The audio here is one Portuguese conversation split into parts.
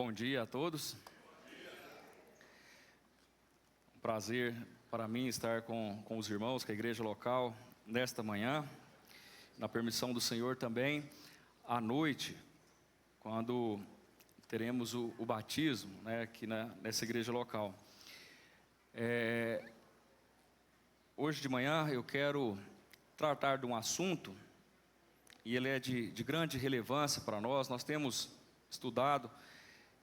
Bom dia a todos. Um prazer para mim estar com os irmãos, com a igreja local, nesta manhã. Na permissão do Senhor também, à noite, quando teremos o batismo, aqui nessa igreja local. Hoje de manhã eu quero tratar de um assunto, e ele é de grande relevância para nós. Nós temos estudado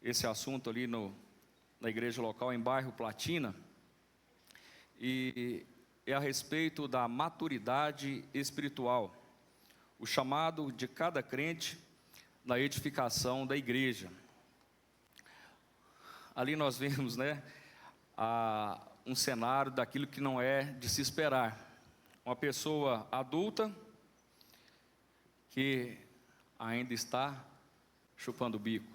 esse assunto ali na igreja local, em bairro Platina, e é a respeito da maturidade espiritual, o chamado de cada crente na edificação da igreja. Ali nós vemos, um cenário daquilo que não é de se esperar. Uma pessoa adulta que ainda está chupando o bico.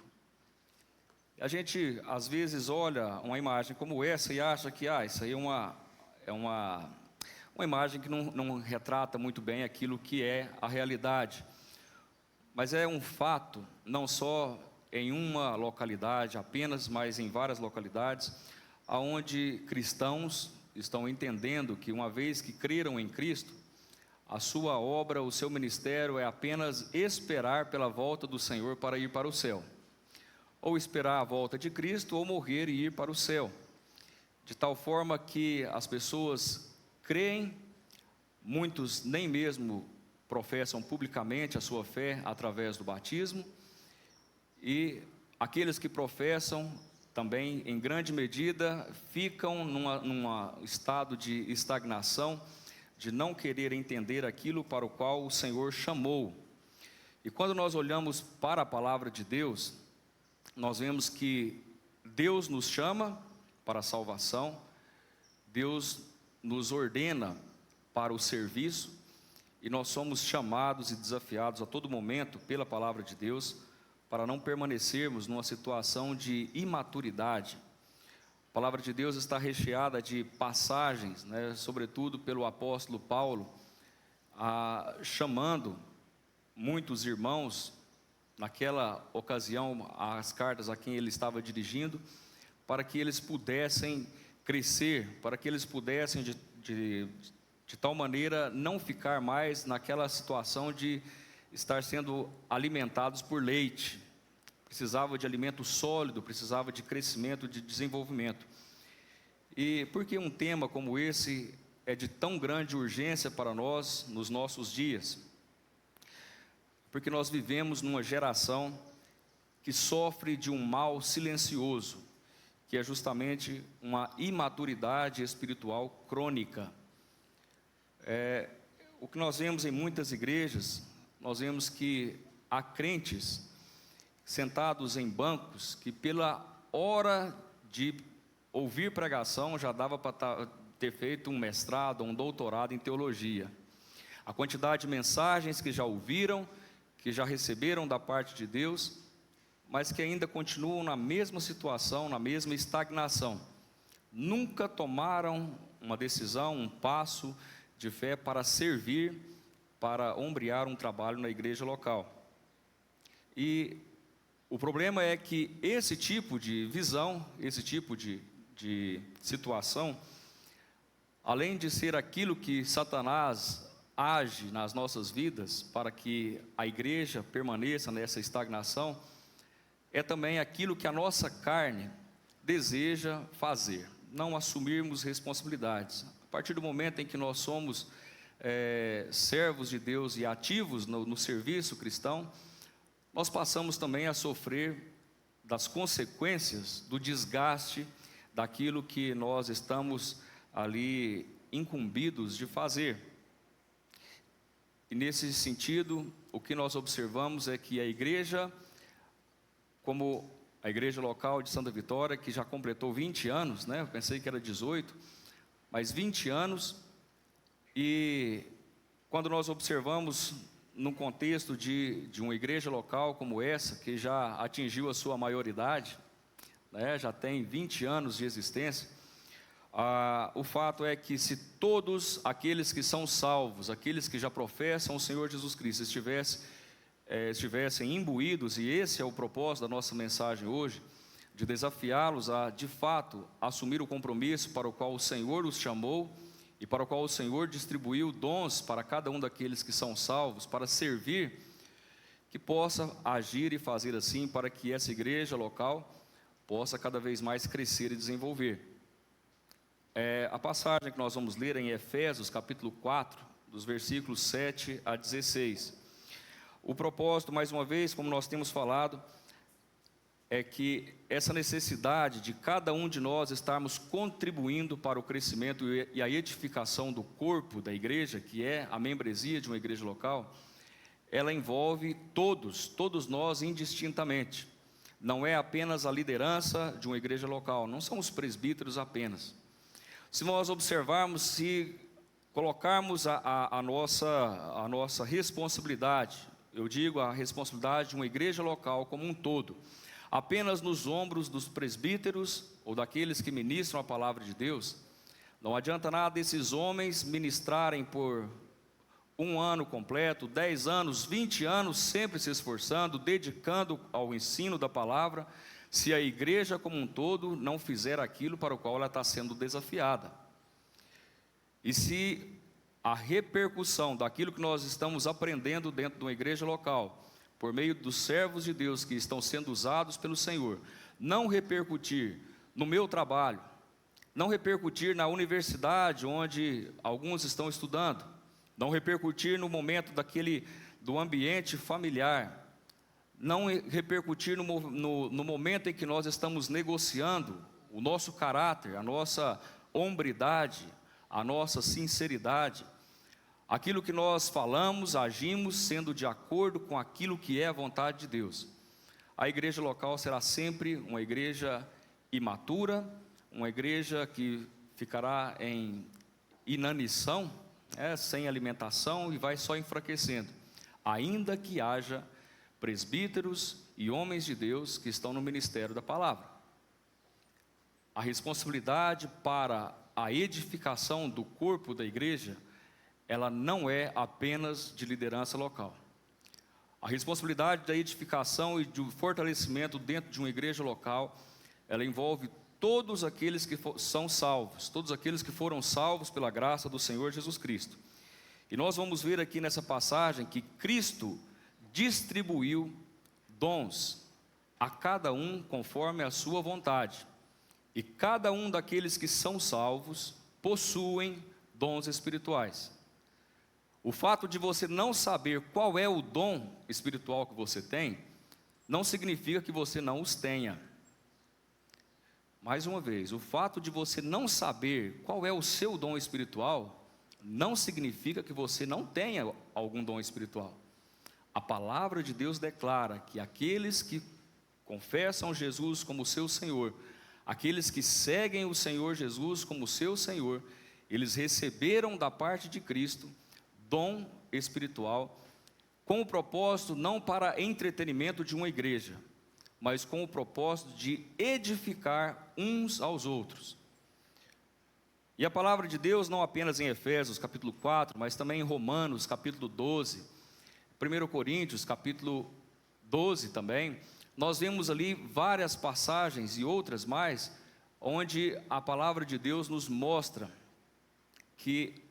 A gente às vezes olha uma imagem como essa e acha que isso aí é uma imagem que não retrata muito bem aquilo que é a realidade. Mas é um fato, não só em uma localidade apenas, mas em várias localidades, onde cristãos estão entendendo que, uma vez que creram em Cristo, a sua obra, o seu ministério é apenas esperar pela volta do Senhor para ir para o céu, ou esperar a volta de Cristo, ou morrer e ir para o céu, de tal forma que as pessoas creem, muitos nem mesmo professam publicamente a sua fé através do batismo, e aqueles que professam também, em grande medida, ficam num estado de estagnação, de não querer entender aquilo para o qual o Senhor chamou. E quando nós olhamos para a palavra de Deus, nós vemos que Deus nos chama para a salvação, Deus nos ordena para o serviço, e nós somos chamados e desafiados a todo momento pela palavra de Deus, para não permanecermos numa situação de imaturidade. A palavra de Deus está recheada de passagens, sobretudo pelo apóstolo Paulo, chamando muitos irmãos, naquela ocasião, as cartas a quem ele estava dirigindo, para que eles pudessem crescer, para que eles pudessem de tal maneira não ficar mais naquela situação de estar sendo alimentados por leite. Precisava de alimento sólido, precisava de crescimento, de desenvolvimento. E por que um tema como esse é de tão grande urgência para nós nos nossos dias? Porque nós vivemos numa geração que sofre de um mal silencioso, que é justamente uma imaturidade espiritual crônica. O que nós vemos em muitas igrejas, nós vemos que há crentes sentados em bancos que, pela hora de ouvir pregação, já dava para ter feito um mestrado, um doutorado em teologia. A quantidade de mensagens que já ouviram, que já receberam da parte de Deus, mas que ainda continuam na mesma situação, na mesma estagnação. Nunca tomaram uma decisão, um passo de fé para servir, para ombrear um trabalho na igreja local. E o problema é que esse tipo de visão, esse tipo de situação, além de ser aquilo que Satanás age nas nossas vidas para que a igreja permaneça nessa estagnação, é também aquilo que a nossa carne deseja fazer, não assumirmos responsabilidades. A partir do momento em que nós somos servos de Deus e ativos no serviço cristão, nós passamos também a sofrer das consequências do desgaste daquilo que nós estamos ali incumbidos de fazer. E nesse sentido, o que nós observamos é que a igreja, como a igreja local de Santa Vitória, que já completou 20 anos, eu pensei que era 18, mas 20 anos, e quando nós observamos num contexto de uma igreja local como essa, que já atingiu a sua maioridade, já tem 20 anos de existência, o fato é que se todos aqueles que são salvos, aqueles que já professam o Senhor Jesus Cristo, estivessem estivessem imbuídos, e esse é o propósito da nossa mensagem hoje, de desafiá-los a, de fato, assumir o compromisso para o qual o Senhor os chamou e para o qual o Senhor distribuiu dons para cada um daqueles que são salvos, para servir, que possa agir e fazer assim para que essa igreja local possa cada vez mais crescer e desenvolver. A passagem que nós vamos ler é em Efésios, capítulo 4, dos versículos 7 a 16. O propósito, mais uma vez, como nós temos falado, é que essa necessidade de cada um de nós estarmos contribuindo para o crescimento e a edificação do corpo da igreja, que é a membresia de uma igreja local, ela envolve todos nós indistintamente. Não é apenas a liderança de uma igreja local, não são os presbíteros apenas. Se nós observarmos, se colocarmos a nossa responsabilidade, eu digo a responsabilidade de uma igreja local como um todo, apenas nos ombros dos presbíteros ou daqueles que ministram a palavra de Deus, não adianta nada esses homens ministrarem por 1 ano completo, 10 anos, 20 anos, sempre se esforçando, dedicando ao ensino da palavra, se a igreja como um todo não fizer aquilo para o qual ela está sendo desafiada. E se a repercussão daquilo que nós estamos aprendendo dentro de uma igreja local, por meio dos servos de Deus que estão sendo usados pelo Senhor, não repercutir no meu trabalho, não repercutir na universidade onde alguns estão estudando, não repercutir no momento do ambiente familiar, não repercutir no momento em que nós estamos negociando o nosso caráter, a nossa hombridade, a nossa sinceridade, aquilo que nós falamos, agimos, sendo de acordo com aquilo que é a vontade de Deus. A igreja local será sempre uma igreja imatura, uma igreja que ficará em inanição, sem alimentação, e vai só enfraquecendo, ainda que haja presbíteros e homens de Deus que estão no ministério da palavra. A responsabilidade para a edificação do corpo da igreja, ela não é apenas de liderança local. A responsabilidade da edificação e do fortalecimento dentro de uma igreja local, ela envolve todos aqueles que são salvos, todos aqueles que foram salvos pela graça do Senhor Jesus Cristo. E nós vamos ver aqui nessa passagem que Cristo distribuiu dons a cada um conforme a sua vontade. E cada um daqueles que são salvos possuem dons espirituais. O fato de você não saber qual é o dom espiritual que você tem, não significa que você não os tenha. Mais uma vez, o fato de você não saber qual é o seu dom espiritual, não significa que você não tenha algum dom espiritual. A palavra de Deus declara que aqueles que confessam Jesus como seu Senhor, aqueles que seguem o Senhor Jesus como seu Senhor, eles receberam da parte de Cristo dom espiritual, com o propósito não para entretenimento de uma igreja, mas com o propósito de edificar uns aos outros. E a palavra de Deus, não apenas em Efésios capítulo 4, mas também em Romanos capítulo 12, 1 Coríntios capítulo 12 também, nós vemos ali várias passagens e outras mais, onde a palavra de Deus nos mostra que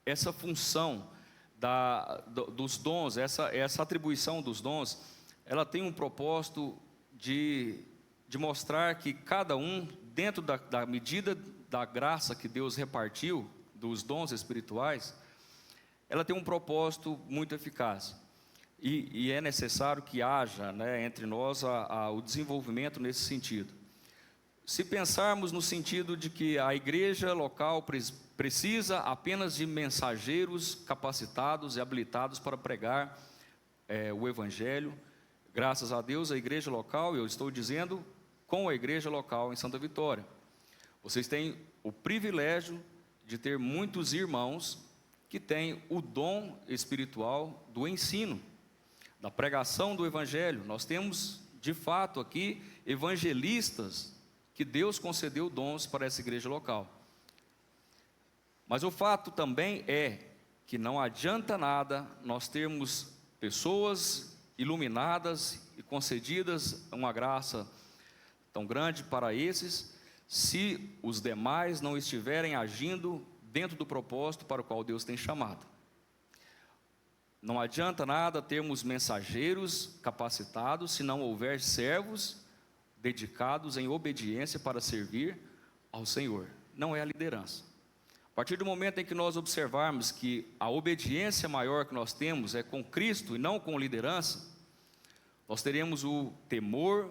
essa função dos dons, essa atribuição dos dons, ela tem um propósito de mostrar que cada um, dentro da medida da graça que Deus repartiu, dos dons espirituais, ela tem um propósito muito eficaz. E é necessário que haja, entre nós o desenvolvimento nesse sentido. Se pensarmos no sentido de que a igreja local precisa apenas de mensageiros capacitados e habilitados para pregar o Evangelho, graças a Deus, a igreja local, eu estou dizendo, com a igreja local em Santa Vitória, vocês têm o privilégio de ter muitos irmãos que têm o dom espiritual do ensino, da pregação do Evangelho. Nós temos, de fato, aqui, evangelistas que Deus concedeu dons para essa igreja local. Mas o fato também é que não adianta nada nós termos pessoas iluminadas e concedidas uma graça tão grande para esses, se os demais não estiverem agindo dentro do propósito para o qual Deus tem chamado. Não adianta nada termos mensageiros capacitados se não houver servos dedicados em obediência para servir ao Senhor. Não é a liderança. A partir do momento em que nós observarmos que a obediência maior que nós temos é com Cristo e não com liderança, nós teremos o temor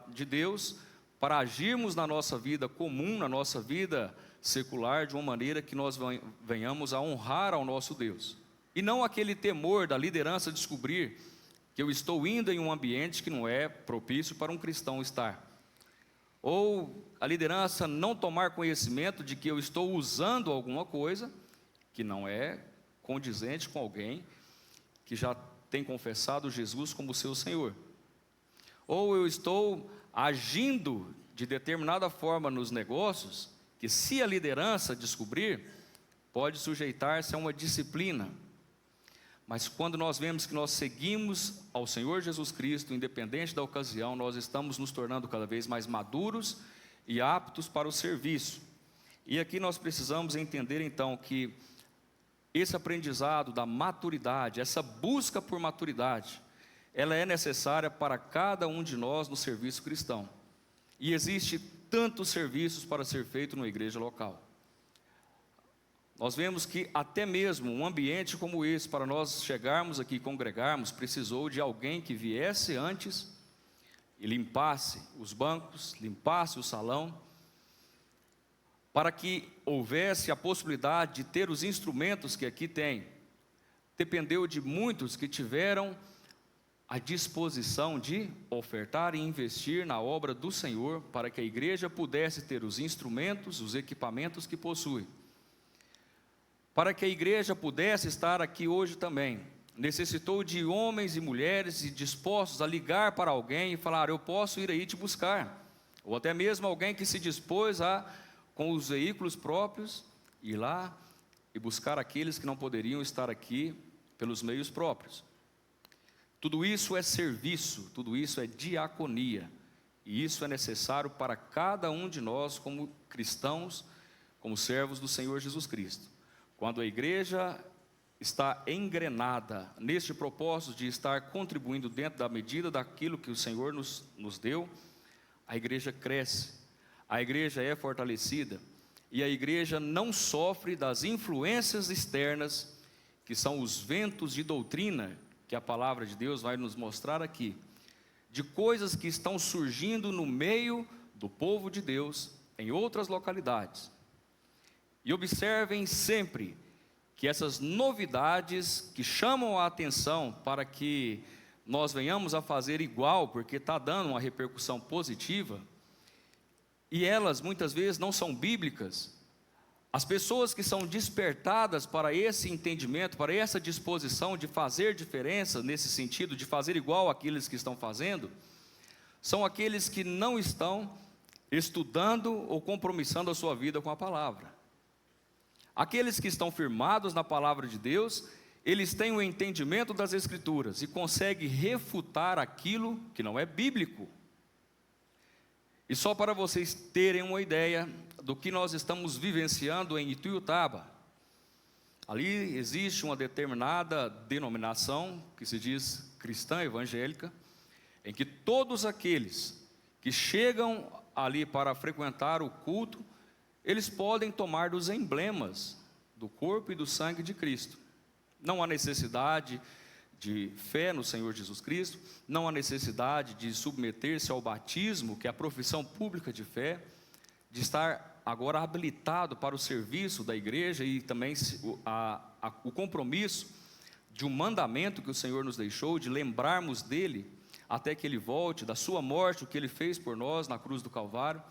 de Deus para agirmos na nossa vida comum, na nossa vida secular, de uma maneira que nós venhamos a honrar ao nosso Deus. E não aquele temor da liderança descobrir que eu estou indo em um ambiente que não é propício para um cristão estar. Ou a liderança não tomar conhecimento de que eu estou usando alguma coisa que não é condizente com alguém que já tem confessado Jesus como seu Senhor. Ou eu estou agindo de determinada forma nos negócios, que se a liderança descobrir, pode sujeitar-se a uma disciplina. Mas quando nós vemos que nós seguimos ao Senhor Jesus Cristo, independente da ocasião, nós estamos nos tornando cada vez mais maduros e aptos para o serviço. E aqui nós precisamos entender então que esse aprendizado da maturidade, essa busca por maturidade, ela é necessária para cada um de nós no serviço cristão. E existe tantos serviços para ser feito numa igreja local. Nós vemos que até mesmo um ambiente como esse, para nós chegarmos aqui e congregarmos, precisou de alguém que viesse antes e limpasse os bancos, limpasse o salão, para que houvesse a possibilidade de ter os instrumentos que aqui tem. Dependeu de muitos que tiveram a disposição de ofertar e investir na obra do Senhor, para que a igreja pudesse ter os instrumentos, os equipamentos que possui. Para que a igreja pudesse estar aqui hoje também, necessitou de homens e mulheres dispostos a ligar para alguém e falar: eu posso ir aí te buscar. Ou até mesmo alguém que se dispôs a, com os veículos próprios, ir lá e buscar aqueles que não poderiam estar aqui pelos meios próprios. Tudo isso é serviço, tudo isso é diaconia. E isso é necessário para cada um de nós como cristãos, como servos do Senhor Jesus Cristo. Quando a igreja está engrenada neste propósito de estar contribuindo dentro da medida daquilo que o Senhor nos deu, a igreja cresce, a igreja é fortalecida, e a igreja não sofre das influências externas, que são os ventos de doutrina, que a palavra de Deus vai nos mostrar aqui, de coisas que estão surgindo no meio do povo de Deus, em outras localidades. E observem sempre que essas novidades que chamam a atenção para que nós venhamos a fazer igual, porque está dando uma repercussão positiva, e elas muitas vezes não são bíblicas. As pessoas que são despertadas para esse entendimento, para essa disposição de fazer diferença, nesse sentido de fazer igual àqueles que estão fazendo, são aqueles que não estão estudando ou compromissando a sua vida com a palavra. Aqueles que estão firmados na palavra de Deus, eles têm o entendimento das Escrituras e conseguem refutar aquilo que não é bíblico. E só para vocês terem uma ideia do que nós estamos vivenciando em Ituiutaba, ali existe uma determinada denominação, que se diz cristã evangélica, em que todos aqueles que chegam ali para frequentar o culto, eles podem tomar dos emblemas do corpo e do sangue de Cristo. Não há necessidade de fé no Senhor Jesus Cristo, não há necessidade de submeter-se ao batismo, que é a profissão pública de fé, de estar agora habilitado para o serviço da igreja e também o compromisso de um mandamento que o Senhor nos deixou, de lembrarmos dele até que ele volte, da sua morte, o que ele fez por nós na cruz do Calvário.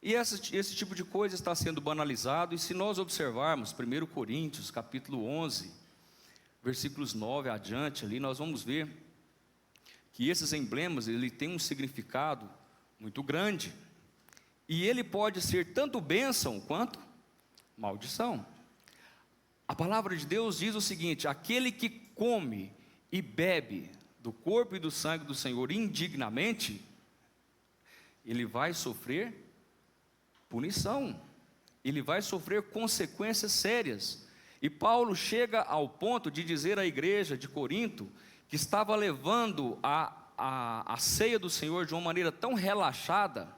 E esse tipo de coisa está sendo banalizado, e se nós observarmos 1 Coríntios, capítulo 11, versículos 9 adiante, ali nós vamos ver que esses emblemas, ele tem um significado muito grande, e ele pode ser tanto bênção quanto maldição. A palavra de Deus diz o seguinte: aquele que come e bebe do corpo e do sangue do Senhor indignamente, ele vai sofrer punição, ele vai sofrer consequências sérias. E Paulo chega ao ponto de dizer à igreja de Corinto, que estava levando a ceia do Senhor de uma maneira tão relaxada,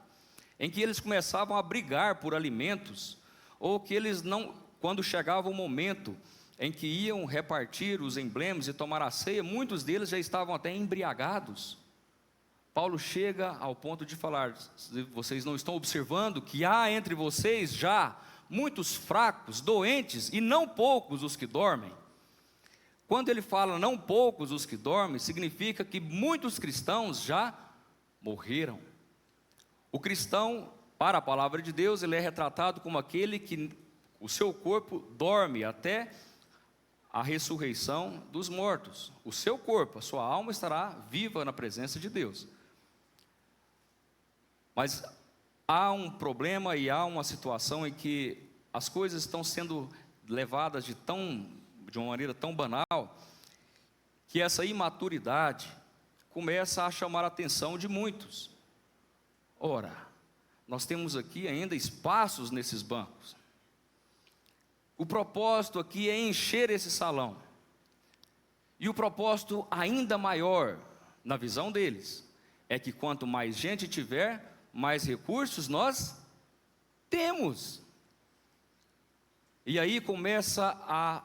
em que eles começavam a brigar por alimentos, ou que eles não, quando chegava o momento em que iam repartir os emblemas e tomar a ceia, muitos deles já estavam até embriagados. Paulo chega ao ponto de falar: vocês não estão observando que há entre vocês já muitos fracos, doentes, e não poucos os que dormem? Quando ele fala não poucos os que dormem, significa que muitos cristãos já morreram. O cristão, para a palavra de Deus, ele é retratado como aquele que o seu corpo dorme até a ressurreição dos mortos. O seu corpo, a sua alma estará viva na presença de Deus. Mas há um problema e há uma situação em que as coisas estão sendo levadas de uma maneira tão banal, que essa imaturidade começa a chamar a atenção de muitos. Ora, nós temos aqui ainda espaços nesses bancos. O propósito aqui é encher esse salão. E o propósito ainda maior, na visão deles, é que quanto mais gente tiver, mais recursos nós temos. E aí começa a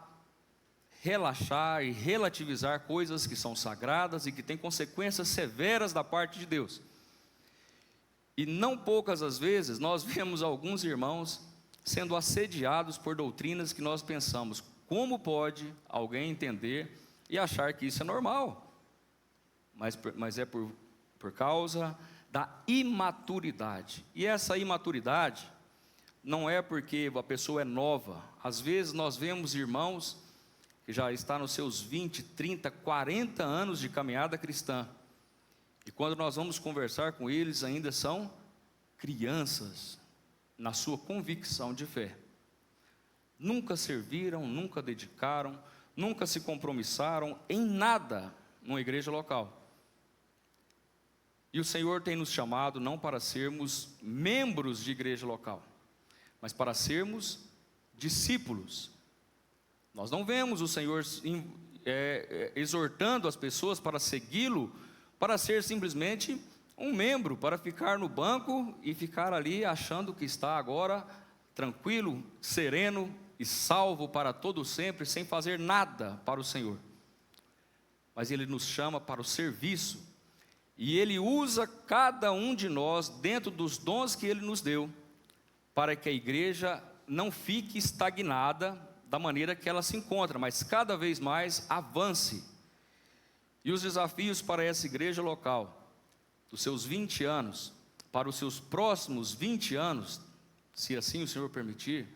relaxar e relativizar coisas que são sagradas e que têm consequências severas da parte de Deus. E não poucas as vezes nós vemos alguns irmãos sendo assediados por doutrinas que nós pensamos: como pode alguém entender e achar que isso é normal? Mas é por causa da imaturidade. E essa imaturidade não é porque a pessoa é nova. Às vezes nós vemos irmãos que já estão nos seus 20, 30, 40 anos de caminhada cristã, e quando nós vamos conversar com eles, ainda são crianças na sua convicção de fé. Nunca serviram, nunca dedicaram, nunca se compromissaram em nada numa igreja local. E o Senhor tem nos chamado não para sermos membros de igreja local, mas para sermos discípulos. Nós não vemos o Senhor exortando as pessoas para segui-lo, para ser simplesmente um membro, para ficar no banco e ficar ali achando que está agora tranquilo, sereno e salvo para todo sempre, sem fazer nada para o Senhor. Mas Ele nos chama para o serviço, e Ele usa cada um de nós dentro dos dons que Ele nos deu, para que a igreja não fique estagnada da maneira que ela se encontra, mas cada vez mais avance. E os desafios para essa igreja local, dos seus 20 anos, para os seus próximos 20 anos, se assim o Senhor permitir,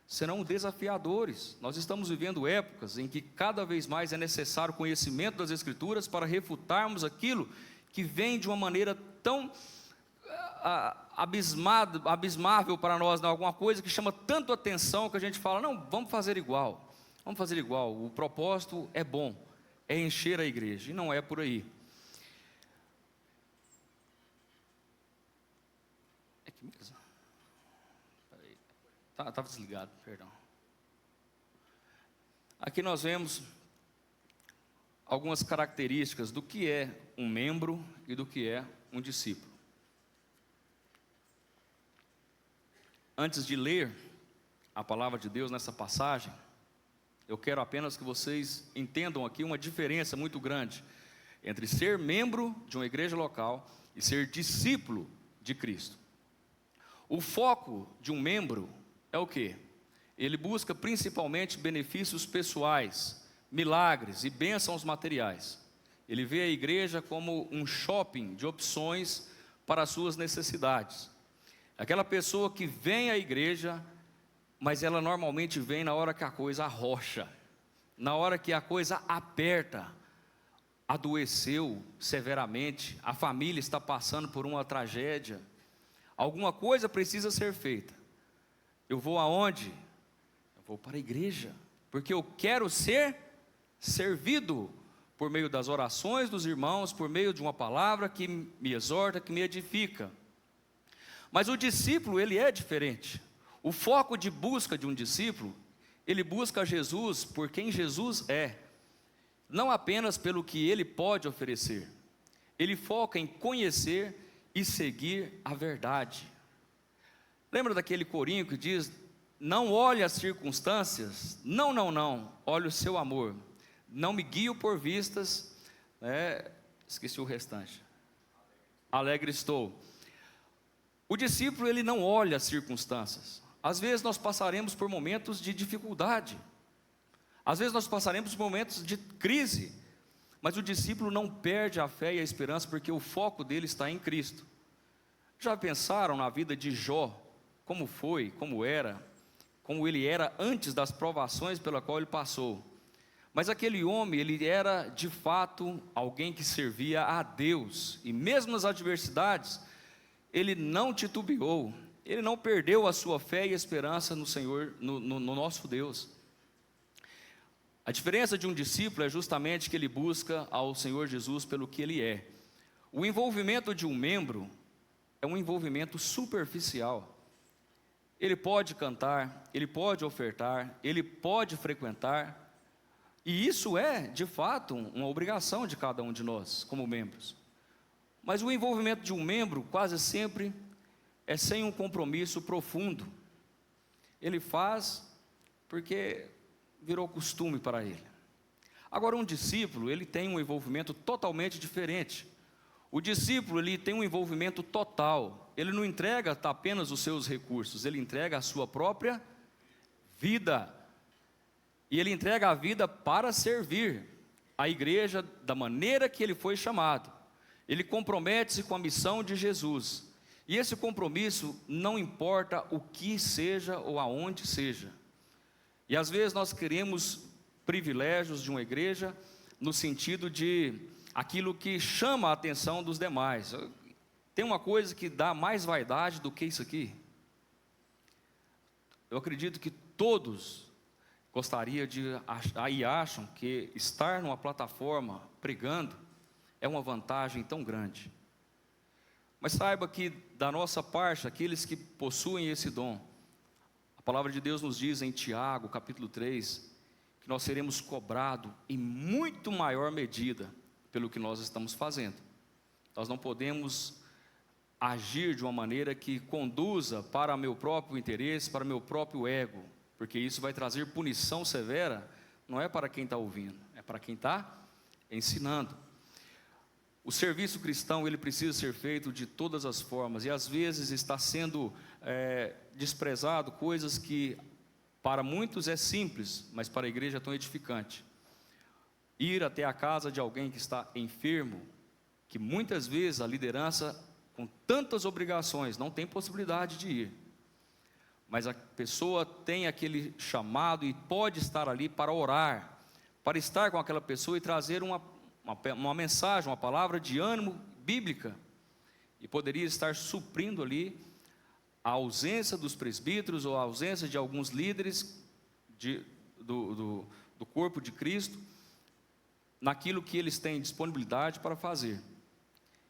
serão desafiadores. Nós estamos vivendo épocas em que cada vez mais é necessário conhecimento das Escrituras para refutarmos aquilo que vem de uma maneira tão abismável para nós, alguma coisa que chama tanto atenção que a gente fala: não, vamos fazer igual, o propósito é bom, é encher a igreja, e não é por aí. É aqui mesmo? Estava desligado, perdão. Aqui nós vemos algumas características do que é um membro e do que é um discípulo. Antes de ler a palavra de Deus nessa passagem, eu quero apenas que vocês entendam aqui uma diferença muito grande entre ser membro de uma igreja local e ser discípulo de Cristo. O foco de um membro é o quê? Ele busca principalmente benefícios pessoais, milagres e bênçãos materiais. Ele vê a igreja como um shopping de opções para as suas necessidades. Aquela pessoa que vem à igreja, mas ela normalmente vem na hora que a coisa arrocha, na hora que a coisa aperta, adoeceu severamente, a família está passando por uma tragédia, alguma coisa precisa ser feita. Eu vou aonde? Eu vou para a igreja, porque eu quero ser servido, por meio das orações dos irmãos, por meio de uma palavra que me exorta, que me edifica. Mas o discípulo, ele é diferente. O foco de busca de um discípulo, ele busca Jesus por quem Jesus é, não apenas pelo que ele pode oferecer. Ele foca em conhecer e seguir a verdade. Lembra daquele corinho que diz: não olhe as circunstâncias, não, olhe o seu amor. Não me guio por vistas, esqueci o restante. Alegre estou. O discípulo, ele não olha as circunstâncias. Às vezes nós passaremos por momentos de dificuldade. Às vezes nós passaremos por momentos de crise. Mas o discípulo não perde a fé e a esperança, porque o foco dele está em Cristo. Já pensaram na vida de Jó? Como foi, como era, como ele era antes das provações pela qual ele passou. Mas aquele homem, ele era de fato alguém que servia a Deus. E mesmo nas adversidades, ele não titubeou. Ele não perdeu a sua fé e esperança no Senhor, no nosso Deus. A diferença de um discípulo é justamente que ele busca ao Senhor Jesus pelo que ele é. O envolvimento de um membro é um envolvimento superficial. Ele pode cantar, ele pode ofertar, ele pode frequentar, e isso é, de fato, uma obrigação de cada um de nós, como membros. Mas o envolvimento de um membro, quase sempre, é sem um compromisso profundo. Ele faz porque virou costume para ele. Agora, um discípulo, ele tem um envolvimento totalmente diferente. O discípulo, ele tem um envolvimento total. Ele não entrega apenas os seus recursos, ele entrega a sua própria vida. E ele entrega a vida para servir a igreja da maneira que ele foi chamado. Ele compromete-se com a missão de Jesus. E esse compromisso não importa o que seja ou aonde seja. E às vezes nós queremos privilégios de uma igreja no sentido de aquilo que chama a atenção dos demais. Tem uma coisa que dá mais vaidade do que isso aqui? Eu acredito que todos gostariam e acham que estar numa plataforma pregando é uma vantagem tão grande. Mas saiba que da nossa parte, aqueles que possuem esse dom, a palavra de Deus nos diz em Tiago, capítulo 3, que nós seremos cobrados em muito maior medida pelo que nós estamos fazendo. Nós não podemos agir de uma maneira que conduza para meu próprio interesse, para meu próprio ego, porque isso vai trazer punição severa, não é para quem está ouvindo, é para quem está ensinando. O serviço cristão, ele precisa ser feito de todas as formas, e às vezes está sendo desprezado coisas que para muitos é simples, mas para a igreja é tão edificante. Ir até a casa de alguém que está enfermo, que muitas vezes a liderança, com tantas obrigações, não tem possibilidade de ir. Mas a pessoa tem aquele chamado e pode estar ali para orar, para estar com aquela pessoa e trazer uma mensagem, uma palavra de ânimo bíblica. E poderia estar suprindo ali a ausência dos presbíteros ou a ausência de alguns líderes do corpo de Cristo, naquilo que eles têm disponibilidade para fazer.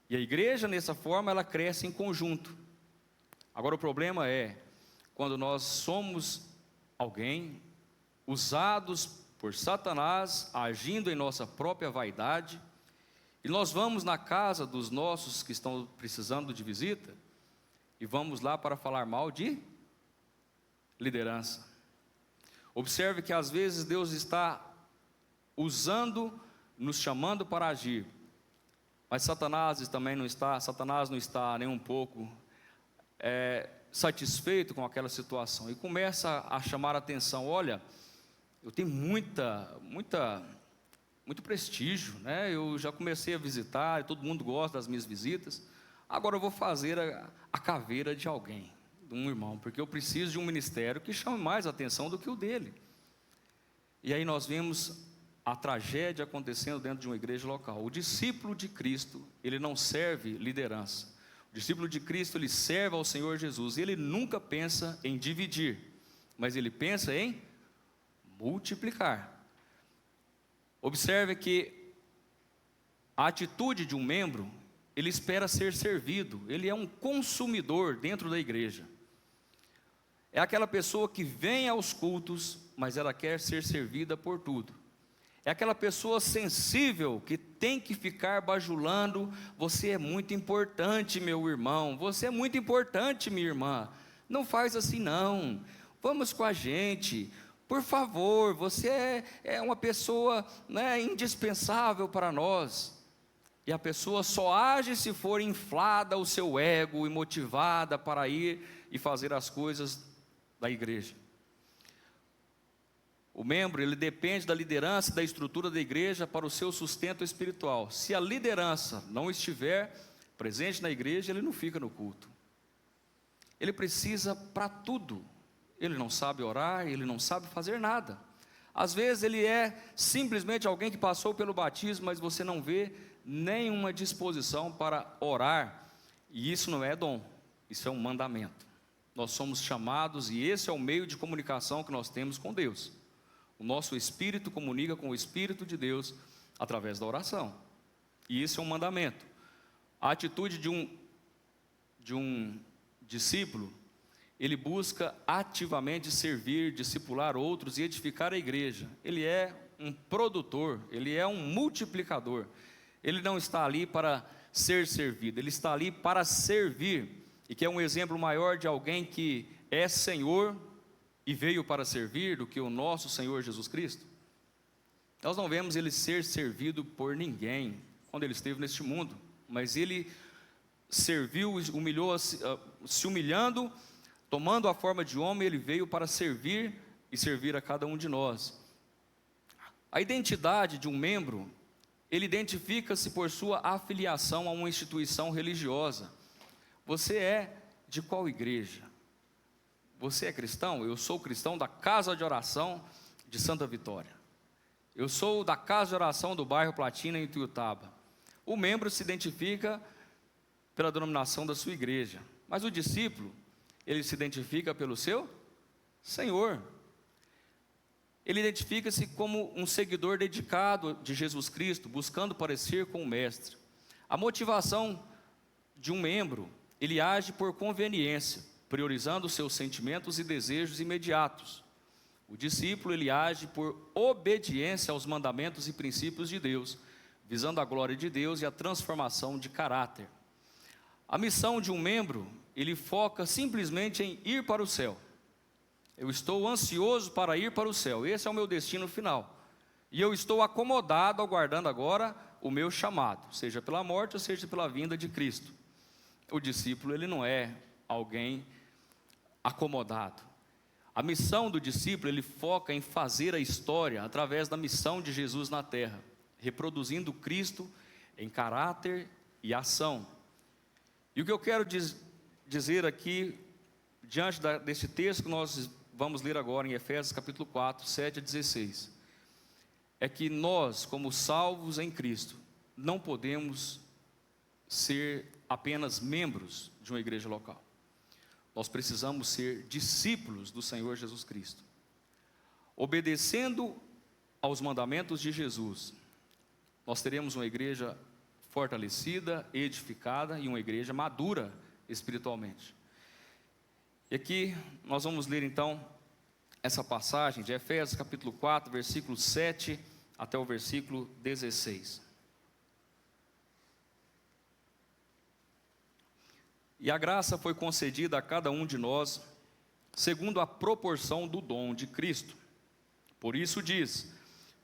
E a igreja, nessa forma, ela cresce em conjunto. Agora o problema é quando nós somos alguém usados por Satanás, agindo em nossa própria vaidade, e nós vamos na casa dos nossos que estão precisando de visita, e vamos lá para falar mal de liderança. Observe que às vezes Deus está nos chamando para agir, mas Satanás não está nem um pouco satisfeito com aquela situação, e começa a chamar a atenção. Olha, eu tenho muito prestígio, né? Eu já comecei a visitar, todo mundo gosta das minhas visitas, agora eu vou fazer a caveira de alguém, de um irmão, porque eu preciso de um ministério que chame mais atenção do que o dele. E aí nós vemos a tragédia acontecendo dentro de uma igreja local. O discípulo de Cristo, ele não serve liderança. O discípulo de Cristo, ele serve ao Senhor Jesus, e ele nunca pensa em dividir, mas ele pensa em multiplicar. Observe que A atitude de um membro, ele espera ser servido, ele é um consumidor dentro da igreja. É aquela pessoa que vem aos cultos, mas ela quer ser servida por tudo. É aquela pessoa sensível que tem que ficar bajulando: você é muito importante, meu irmão, você é muito importante, minha irmã, não faz assim não, vamos com a gente, por favor, você é uma pessoa, né, indispensável para nós. E a pessoa só age se for inflada o seu ego e motivada para ir e fazer as coisas da igreja. O membro, ele depende da liderança e da estrutura da igreja para o seu sustento espiritual. Se a liderança não estiver presente na igreja, ele não fica no culto. Ele precisa para tudo. Ele não sabe orar, ele não sabe fazer nada. Às vezes ele é simplesmente alguém que passou pelo batismo, mas você não vê nenhuma disposição para orar. E isso não é dom, isso é um mandamento. Nós somos chamados, e esse é o meio de comunicação que nós temos com Deus. O nosso espírito comunica com o Espírito de Deus através da oração. E isso é um mandamento. A atitude de um discípulo, ele busca ativamente servir, discipular outros e edificar a igreja. Ele é um produtor, ele é um multiplicador. Ele não está ali para ser servido, ele está ali para servir. E que é um exemplo maior de alguém que é Senhor e veio para servir do que o nosso Senhor Jesus Cristo. Nós não vemos ele ser servido por ninguém quando ele esteve neste mundo, mas ele serviu, se humilhando, tomando a forma de homem, ele veio para servir e servir a cada um de nós. A identidade de um membro, ele identifica-se por sua afiliação a uma instituição religiosa. Você é de qual igreja? Você é cristão? Eu sou cristão da Casa de Oração de Santa Vitória. Eu sou da Casa de Oração do bairro Platina, em Tuiutaba. O membro se identifica pela denominação da sua igreja, mas o discípulo, ele se identifica pelo seu Senhor. Ele identifica-se como um seguidor dedicado de Jesus Cristo, buscando parecer com o Mestre. A motivação de um membro, ele age por conveniência, priorizando seus sentimentos e desejos imediatos. O discípulo, ele age por obediência aos mandamentos e princípios de Deus, visando a glória de Deus e a transformação de caráter. A missão de um membro, ele foca simplesmente em ir para o céu. Eu estou ansioso para ir para o céu, esse é o meu destino final. E eu estou acomodado, aguardando agora o meu chamado, seja pela morte ou seja pela vinda de Cristo. O discípulo, ele não é alguém acomodado. A missão do discípulo, ele foca em fazer a história através da missão de Jesus na terra, reproduzindo Cristo em caráter e ação. E o que eu quero dizer aqui, diante desse texto que nós vamos ler agora em Efésios capítulo 4, 7 a 16, é que nós, como salvos em Cristo, não podemos ser apenas membros de uma igreja local. Nós precisamos ser discípulos do Senhor Jesus Cristo. Obedecendo aos mandamentos de Jesus, nós teremos uma igreja fortalecida, edificada e uma igreja madura espiritualmente. E aqui nós vamos ler então essa passagem de Efésios capítulo 4, versículo 7 até o versículo 16. E a graça foi concedida a cada um de nós, segundo a proporção do dom de Cristo. Por isso diz: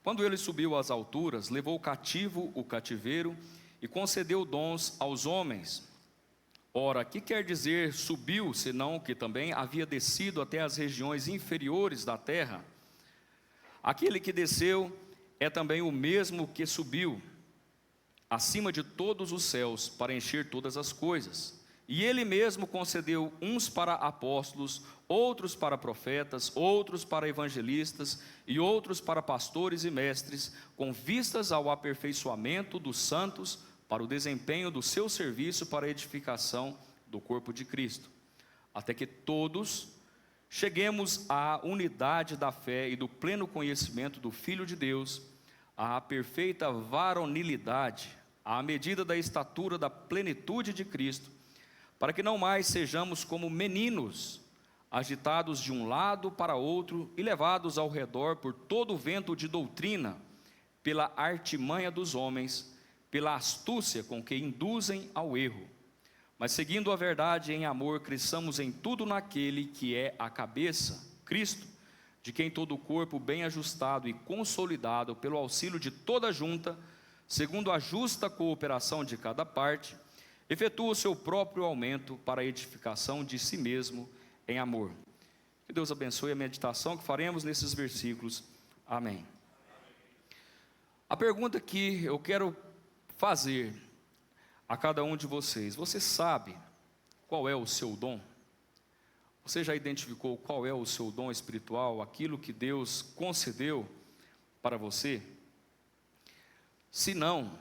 quando ele subiu às alturas, levou cativo o cativeiro e concedeu dons aos homens. Ora, que quer dizer subiu, senão que também havia descido até as regiões inferiores da terra? Aquele que desceu é também o mesmo que subiu acima de todos os céus para encher todas as coisas. E ele mesmo concedeu uns para apóstolos, outros para profetas, outros para evangelistas e outros para pastores e mestres, com vistas ao aperfeiçoamento dos santos, para o desempenho do seu serviço para a edificação do corpo de Cristo, até que todos cheguemos à unidade da fé e do pleno conhecimento do Filho de Deus, à perfeita varonilidade, à medida da estatura da plenitude de Cristo, para que não mais sejamos como meninos, agitados de um lado para outro e levados ao redor por todo o vento de doutrina, pela artimanha dos homens, pela astúcia com que induzem ao erro. Mas seguindo a verdade em amor, cresçamos em tudo naquele que é a cabeça, Cristo, de quem todo o corpo bem ajustado e consolidado pelo auxílio de toda a junta, segundo a justa cooperação de cada parte, efetua o seu próprio aumento para a edificação de si mesmo em amor. Que Deus abençoe a meditação que faremos nesses versículos. Amém. A pergunta que eu quero fazer a cada um de vocês: você sabe qual é o seu dom? Você já identificou qual é o seu dom espiritual, aquilo que Deus concedeu para você? Se não,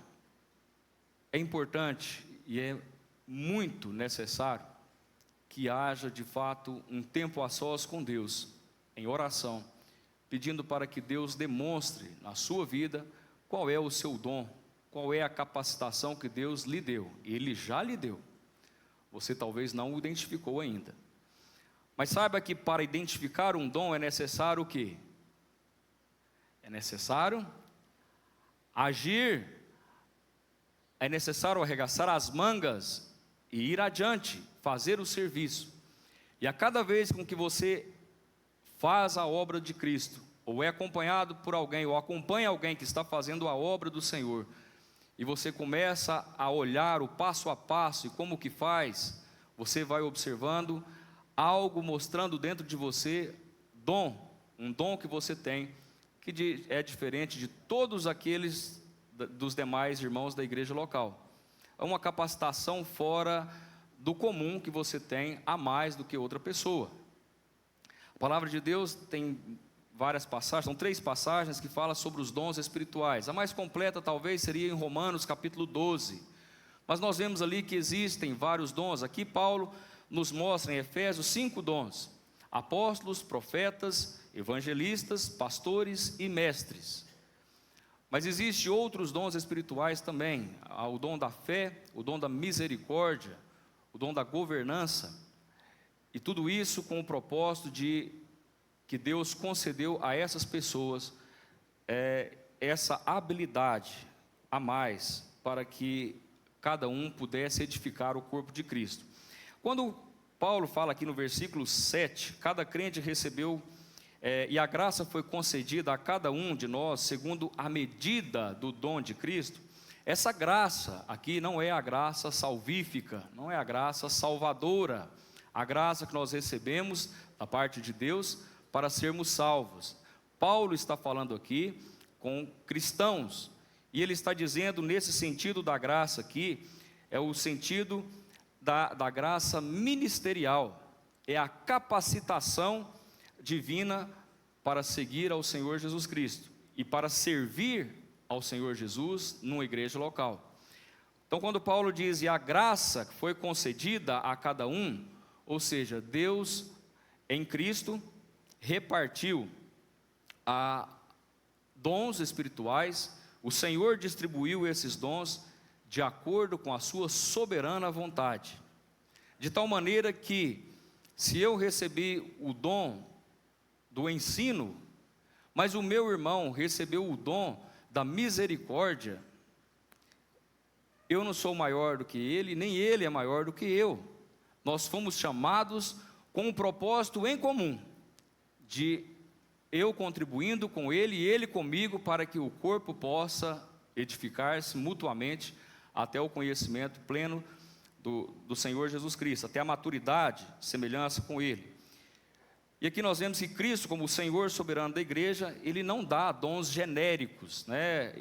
é importante e é muito necessário que haja de fato um tempo a sós com Deus, em oração, pedindo para que Deus demonstre na sua vida qual é o seu dom, qual é a capacitação que Deus lhe deu. Ele já lhe deu, você talvez não o identificou ainda. Mas saiba que para identificar um dom é necessário o quê? É necessário agir, é necessário arregaçar as mangas e ir adiante, fazer o serviço. E a cada vez com que você faz a obra de Cristo, ou é acompanhado por alguém, ou acompanha alguém que está fazendo a obra do Senhor, e você começa a olhar o passo a passo e como que faz, você vai observando algo mostrando dentro de você um dom que você tem, que é diferente de todos aqueles dos demais irmãos da igreja local. É uma capacitação fora do comum que você tem a mais do que outra pessoa. A palavra de Deus tem várias passagens, são 3 passagens que falam sobre os dons espirituais. A mais completa talvez seria em Romanos capítulo 12, mas nós vemos ali que existem vários dons. Aqui Paulo nos mostra em Efésios 5 dons: apóstolos, profetas, evangelistas, pastores e mestres. Mas existem outros dons espirituais também: o dom da fé, o dom da misericórdia, o dom da governança, e tudo isso com o propósito de que Deus concedeu a essas pessoas essa habilidade a mais, para que cada um pudesse edificar o corpo de Cristo. Quando Paulo fala aqui no versículo 7, cada crente recebeu, e a graça foi concedida a cada um de nós, segundo a medida do dom de Cristo. Essa graça aqui não é a graça salvífica, não é a graça salvadora, a graça que nós recebemos da parte de Deus para sermos salvos. Paulo está falando aqui com cristãos, e ele está dizendo nesse sentido da graça aqui, é o sentido da graça ministerial, é a capacitação divina para seguir ao Senhor Jesus Cristo e para servir ao Senhor Jesus numa igreja local. Então, quando Paulo diz, e a graça que foi concedida a cada um, ou seja, Deus em Cristo repartiu a dons espirituais, o Senhor distribuiu esses dons de acordo com a sua soberana vontade, de tal maneira que, se eu recebi o dom do ensino, mas o meu irmão recebeu o dom da misericórdia, eu não sou maior do que ele, nem ele é maior do que eu. Nós fomos chamados com um propósito em comum, de eu contribuindo com ele e ele comigo, para que o corpo possa edificar-se mutuamente até o conhecimento pleno do Senhor Jesus Cristo, até a maturidade, semelhança com ele. E aqui nós vemos que Cristo, como o Senhor soberano da igreja, ele não dá dons genéricos,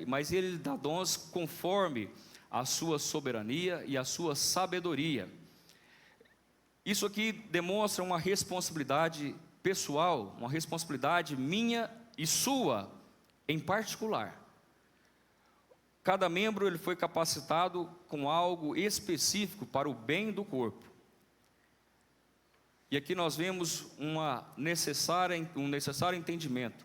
mas ele dá dons conforme a sua soberania e a sua sabedoria. Isso aqui demonstra uma responsabilidade pessoal, uma responsabilidade minha e sua em particular. Cada membro ele foi capacitado com algo específico para o bem do corpo. E aqui nós vemos um necessário entendimento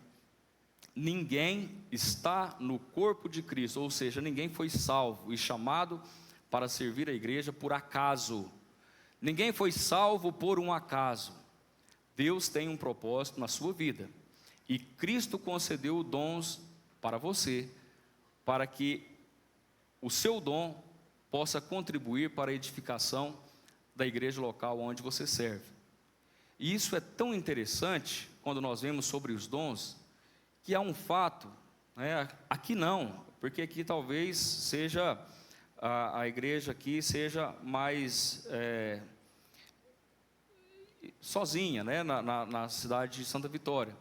ninguém está no corpo de Cristo, ou seja, ninguém foi salvo e chamado para servir a igreja por acaso. Ninguém foi salvo por um acaso. Deus tem um propósito na sua vida, e Cristo concedeu dons para você, para que o seu dom possa contribuir para a edificação da igreja local onde você serve. E isso é tão interessante quando nós vemos sobre os dons, que há um fato, né? Aqui não, porque aqui talvez seja, a igreja aqui seja mais sozinha, né? na cidade de Santa Vitória.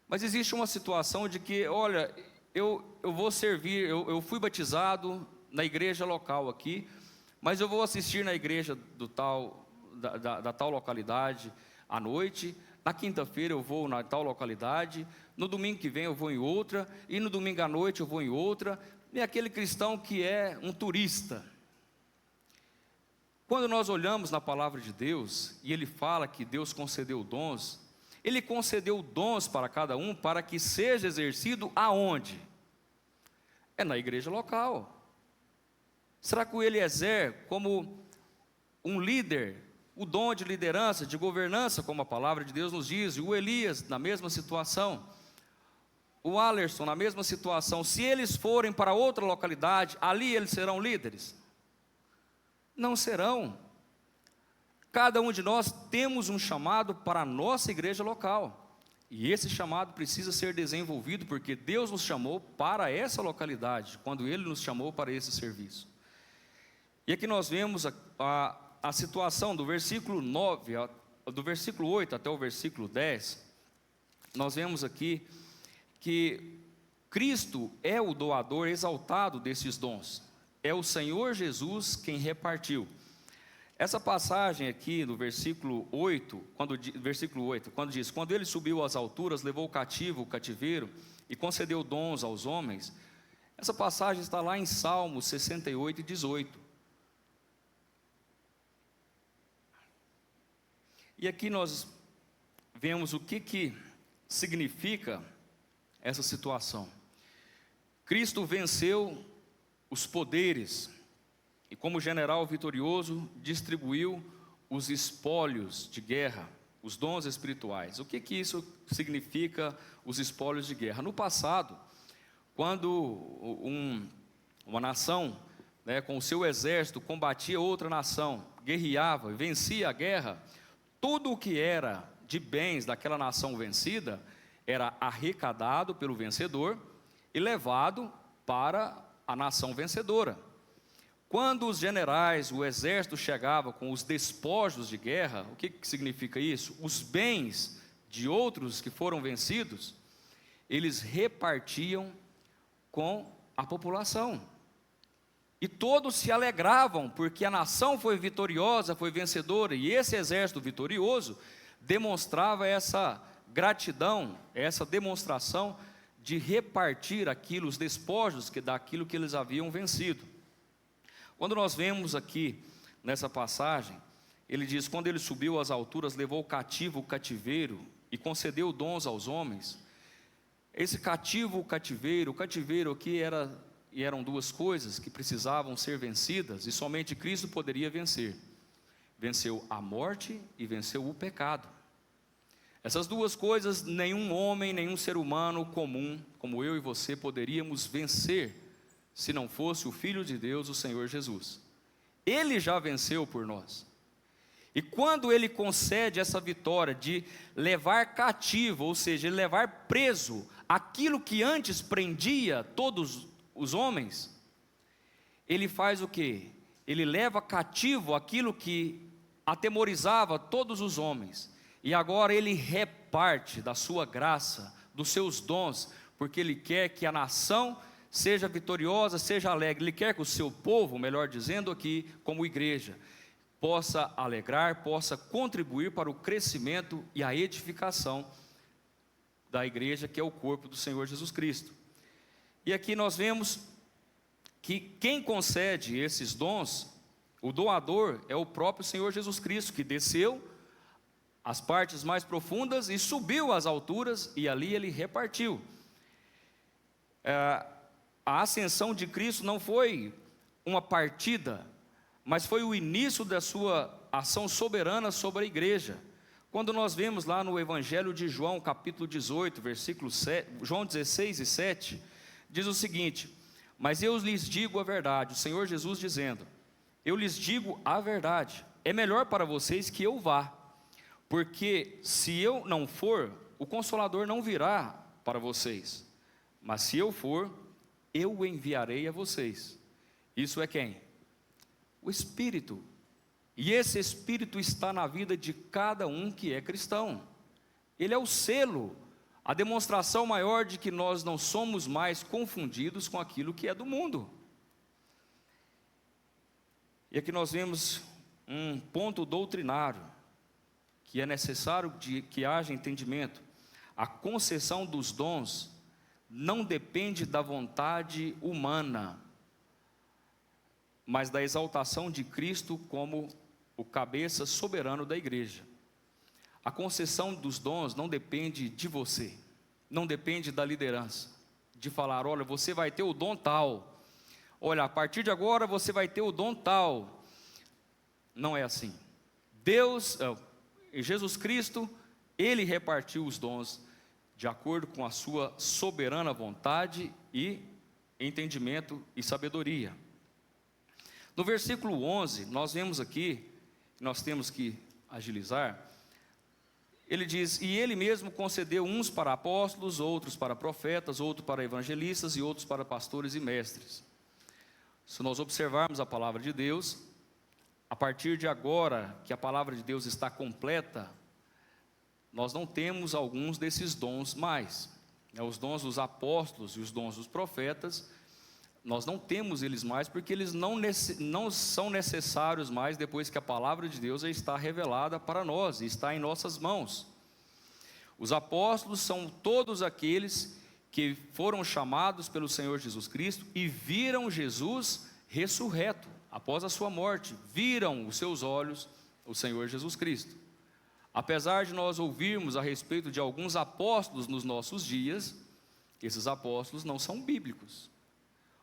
Mas existe uma situação de que, olha, eu vou servir, eu fui batizado na igreja local aqui, mas eu vou assistir na igreja da tal localidade à noite, na quinta-feira eu vou na tal localidade, no domingo que vem eu vou em outra, e no domingo à noite eu vou em outra. E aquele cristão que é um turista. Quando nós olhamos na palavra de Deus, e ele fala que Deus concedeu dons, ele concedeu dons para cada um, para que seja exercido aonde? É na igreja local. Será que o Eliezer, como um líder, o dom de liderança, de governança, como a palavra de Deus nos diz, e o Elias na mesma situação, o Alerson na mesma situação, se eles forem para outra localidade, ali eles serão líderes? Não serão. Cada um de nós temos um chamado para a nossa igreja local, e esse chamado precisa ser desenvolvido, porque Deus nos chamou para essa localidade, quando Ele nos chamou para esse serviço. E aqui nós vemos a situação do versículo 9, do versículo 8 até o versículo 10, nós vemos aqui que Cristo é o doador exaltado desses dons, é o Senhor Jesus quem repartiu. Essa passagem aqui no versículo 8, quando diz, quando ele subiu às alturas, levou cativo o cativeiro e concedeu dons aos homens, essa passagem está lá em Salmos 68 e 18. E aqui nós vemos o que significa essa situação. Cristo venceu os poderes e, como general vitorioso, distribuiu os espólios de guerra, os dons espirituais. O que isso significa, os espólios de guerra? No passado, quando uma nação, né, com o seu exército combatia outra nação, guerreava e vencia a guerra, tudo o que era de bens daquela nação vencida era arrecadado pelo vencedor e levado para a nação vencedora. Quando os generais, o exército chegava com os despojos de guerra, o que significa isso? Os bens de outros que foram vencidos, eles repartiam com a população. E todos se alegravam, porque a nação foi vitoriosa, foi vencedora, e esse exército vitorioso demonstrava essa gratidão, essa demonstração de repartir aquilo, os despojos daquilo que eles haviam vencido. Quando nós vemos aqui, nessa passagem, ele diz, quando ele subiu às alturas, levou cativo o cativeiro e concedeu dons aos homens. Esse cativo, o cativeiro aqui eram duas coisas que precisavam ser vencidas, e somente Cristo poderia vencer. Venceu a morte e venceu o pecado. Essas duas coisas, nenhum homem, nenhum ser humano comum, como eu e você, poderíamos vencer, se não fosse o Filho de Deus, o Senhor Jesus. Ele já venceu por nós. E quando Ele concede essa vitória de levar cativo, ou seja, levar preso aquilo que antes prendia todos os homens, Ele faz o quê? Ele leva cativo aquilo que atemorizava todos os homens, e agora Ele reparte da sua graça, dos seus dons, porque Ele quer que a nação seja vitoriosa, seja alegre. Ele quer que o seu povo, melhor dizendo aqui, como igreja, possa alegrar, possa contribuir para o crescimento e a edificação da igreja, que é o corpo do Senhor Jesus Cristo. E aqui nós vemos que quem concede esses dons, o doador, é o próprio Senhor Jesus Cristo, que desceu às partes mais profundas e subiu às alturas, e ali Ele repartiu. A ascensão de Cristo não foi uma partida, mas foi o início da sua ação soberana sobre a igreja. Quando nós vemos lá no Evangelho de João, capítulo 18, versículo 7, João 16 e 7, diz o seguinte: mas eu lhes digo a verdade, o Senhor Jesus dizendo, eu lhes digo a verdade, é melhor para vocês que eu vá, porque se eu não for, o Consolador não virá para vocês, mas se eu for, eu o enviarei a vocês. Isso é quem? O Espírito. E esse Espírito está na vida de cada um que é cristão. Ele é o selo, a demonstração maior de que nós não somos mais confundidos com aquilo que é do mundo. E aqui nós vemos um ponto doutrinário, que é necessário que haja entendimento. A concessão dos dons não depende da vontade humana, mas da exaltação de Cristo como o cabeça soberano da igreja. A concessão dos dons não depende de você, não depende da liderança, de falar, olha, você vai ter o dom tal, olha, a partir de agora você vai ter o dom tal. Não é assim. Deus, Jesus Cristo, Ele repartiu os dons de acordo com a sua soberana vontade e entendimento e sabedoria. No versículo 11, nós vemos aqui, nós temos que agilizar, ele diz, e ele mesmo concedeu uns para apóstolos, outros para profetas, outros para evangelistas e outros para pastores e mestres. Se nós observarmos a palavra de Deus, a partir de agora que a palavra de Deus está completa, nós não temos alguns desses dons mais. Os dons dos apóstolos e os dons dos profetas, nós não temos eles mais, porque eles não são necessários mais depois que a palavra de Deus já está revelada para nós, e está em nossas mãos. Os apóstolos são todos aqueles que foram chamados pelo Senhor Jesus Cristo e viram Jesus ressurreto, após a sua morte, viram os seus olhos o Senhor Jesus Cristo. Apesar de nós ouvirmos a respeito de alguns apóstolos nos nossos dias, esses apóstolos não são bíblicos.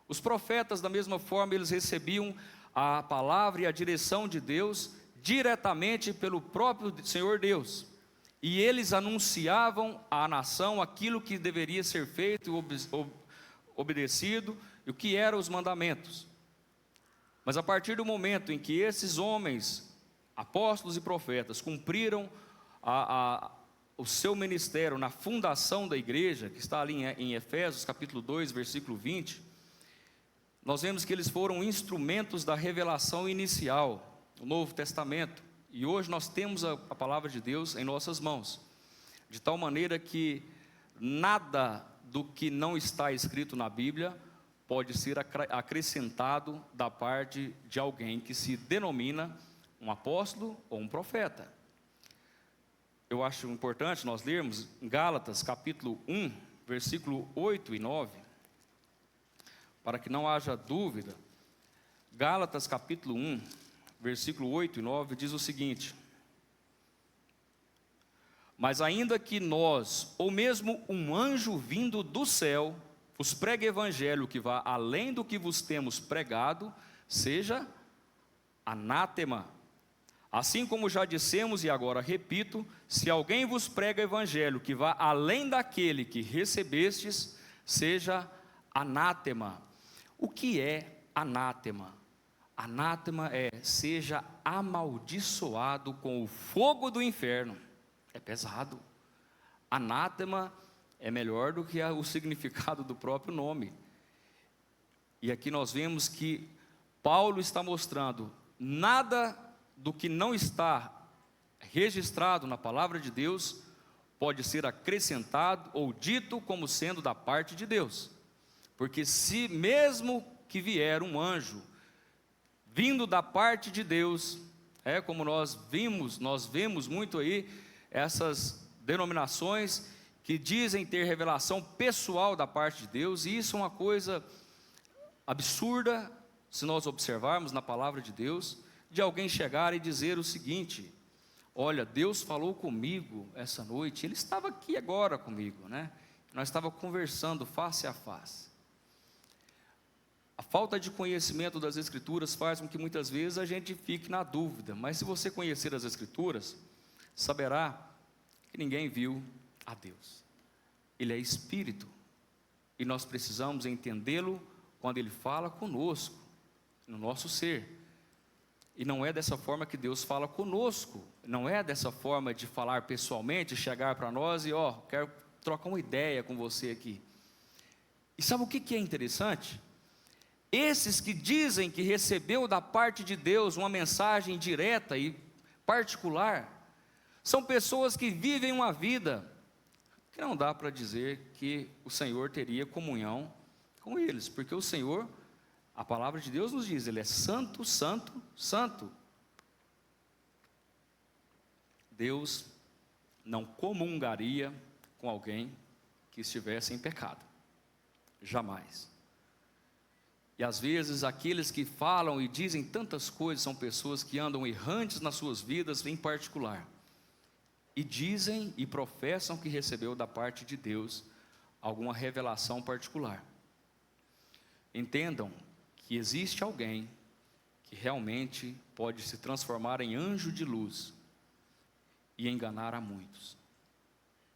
Os profetas, da mesma forma, eles recebiam a palavra e a direção de Deus diretamente pelo próprio Senhor Deus. E eles anunciavam à nação aquilo que deveria ser feito e obedecido, e o que eram os mandamentos. Mas a partir do momento em que esses homens, apóstolos e profetas, cumpriram o seu ministério na fundação da igreja, que está ali em Efésios capítulo 2, versículo 20, nós vemos que eles foram instrumentos da revelação inicial, o Novo Testamento, e hoje nós temos a palavra de Deus em nossas mãos, de tal maneira que nada do que não está escrito na Bíblia pode ser acrescentado da parte de alguém que se denomina um apóstolo ou um profeta. Eu acho importante nós lermos em Gálatas capítulo 1, versículo 8 e 9, para que não haja dúvida. Gálatas capítulo 1, versículo 8 e 9, diz o seguinte: mas ainda que nós, ou mesmo um anjo vindo do céu, vos pregue evangelho que vá além do que vos temos pregado, seja anátema. Assim como já dissemos e agora repito, se alguém vos prega evangelho que vá além daquele que recebestes, seja anátema. O que é anátema? Anátema é, seja amaldiçoado com o fogo do inferno. É pesado. Anátema é melhor do que o significado do próprio nome. E aqui nós vemos que Paulo está mostrando, nada do que não está registrado na palavra de Deus pode ser acrescentado ou dito como sendo da parte de Deus. Porque se mesmo que vier um anjo vindo da parte de Deus, como nós vemos muito aí essas denominações que dizem ter revelação pessoal da parte de Deus, e isso é uma coisa absurda se nós observarmos na palavra de Deus, de alguém chegar e dizer o seguinte: olha, Deus falou comigo essa noite, Ele estava aqui agora comigo, nós estávamos conversando face a face. A falta de conhecimento das Escrituras faz com que muitas vezes a gente fique na dúvida, mas se você conhecer as Escrituras, saberá que ninguém viu a Deus. Ele é Espírito, e nós precisamos entendê-lo quando Ele fala conosco, no nosso ser. E não é dessa forma que Deus fala conosco, não é dessa forma de falar pessoalmente, chegar para nós e quero trocar uma ideia com você aqui. E sabe o que é interessante? Esses que dizem que recebeu da parte de Deus uma mensagem direta e particular, são pessoas que vivem uma vida que não dá para dizer que o Senhor teria comunhão com eles, porque o Senhor, a palavra de Deus nos diz, Ele é santo, santo, santo. Deus não comungaria com alguém que estivesse em pecado, jamais. E às vezes aqueles que falam e dizem tantas coisas são pessoas que andam errantes nas suas vidas em particular, e dizem e professam que recebeu da parte de Deus alguma revelação particular. Entendam que existe alguém que realmente pode se transformar em anjo de luz e enganar a muitos,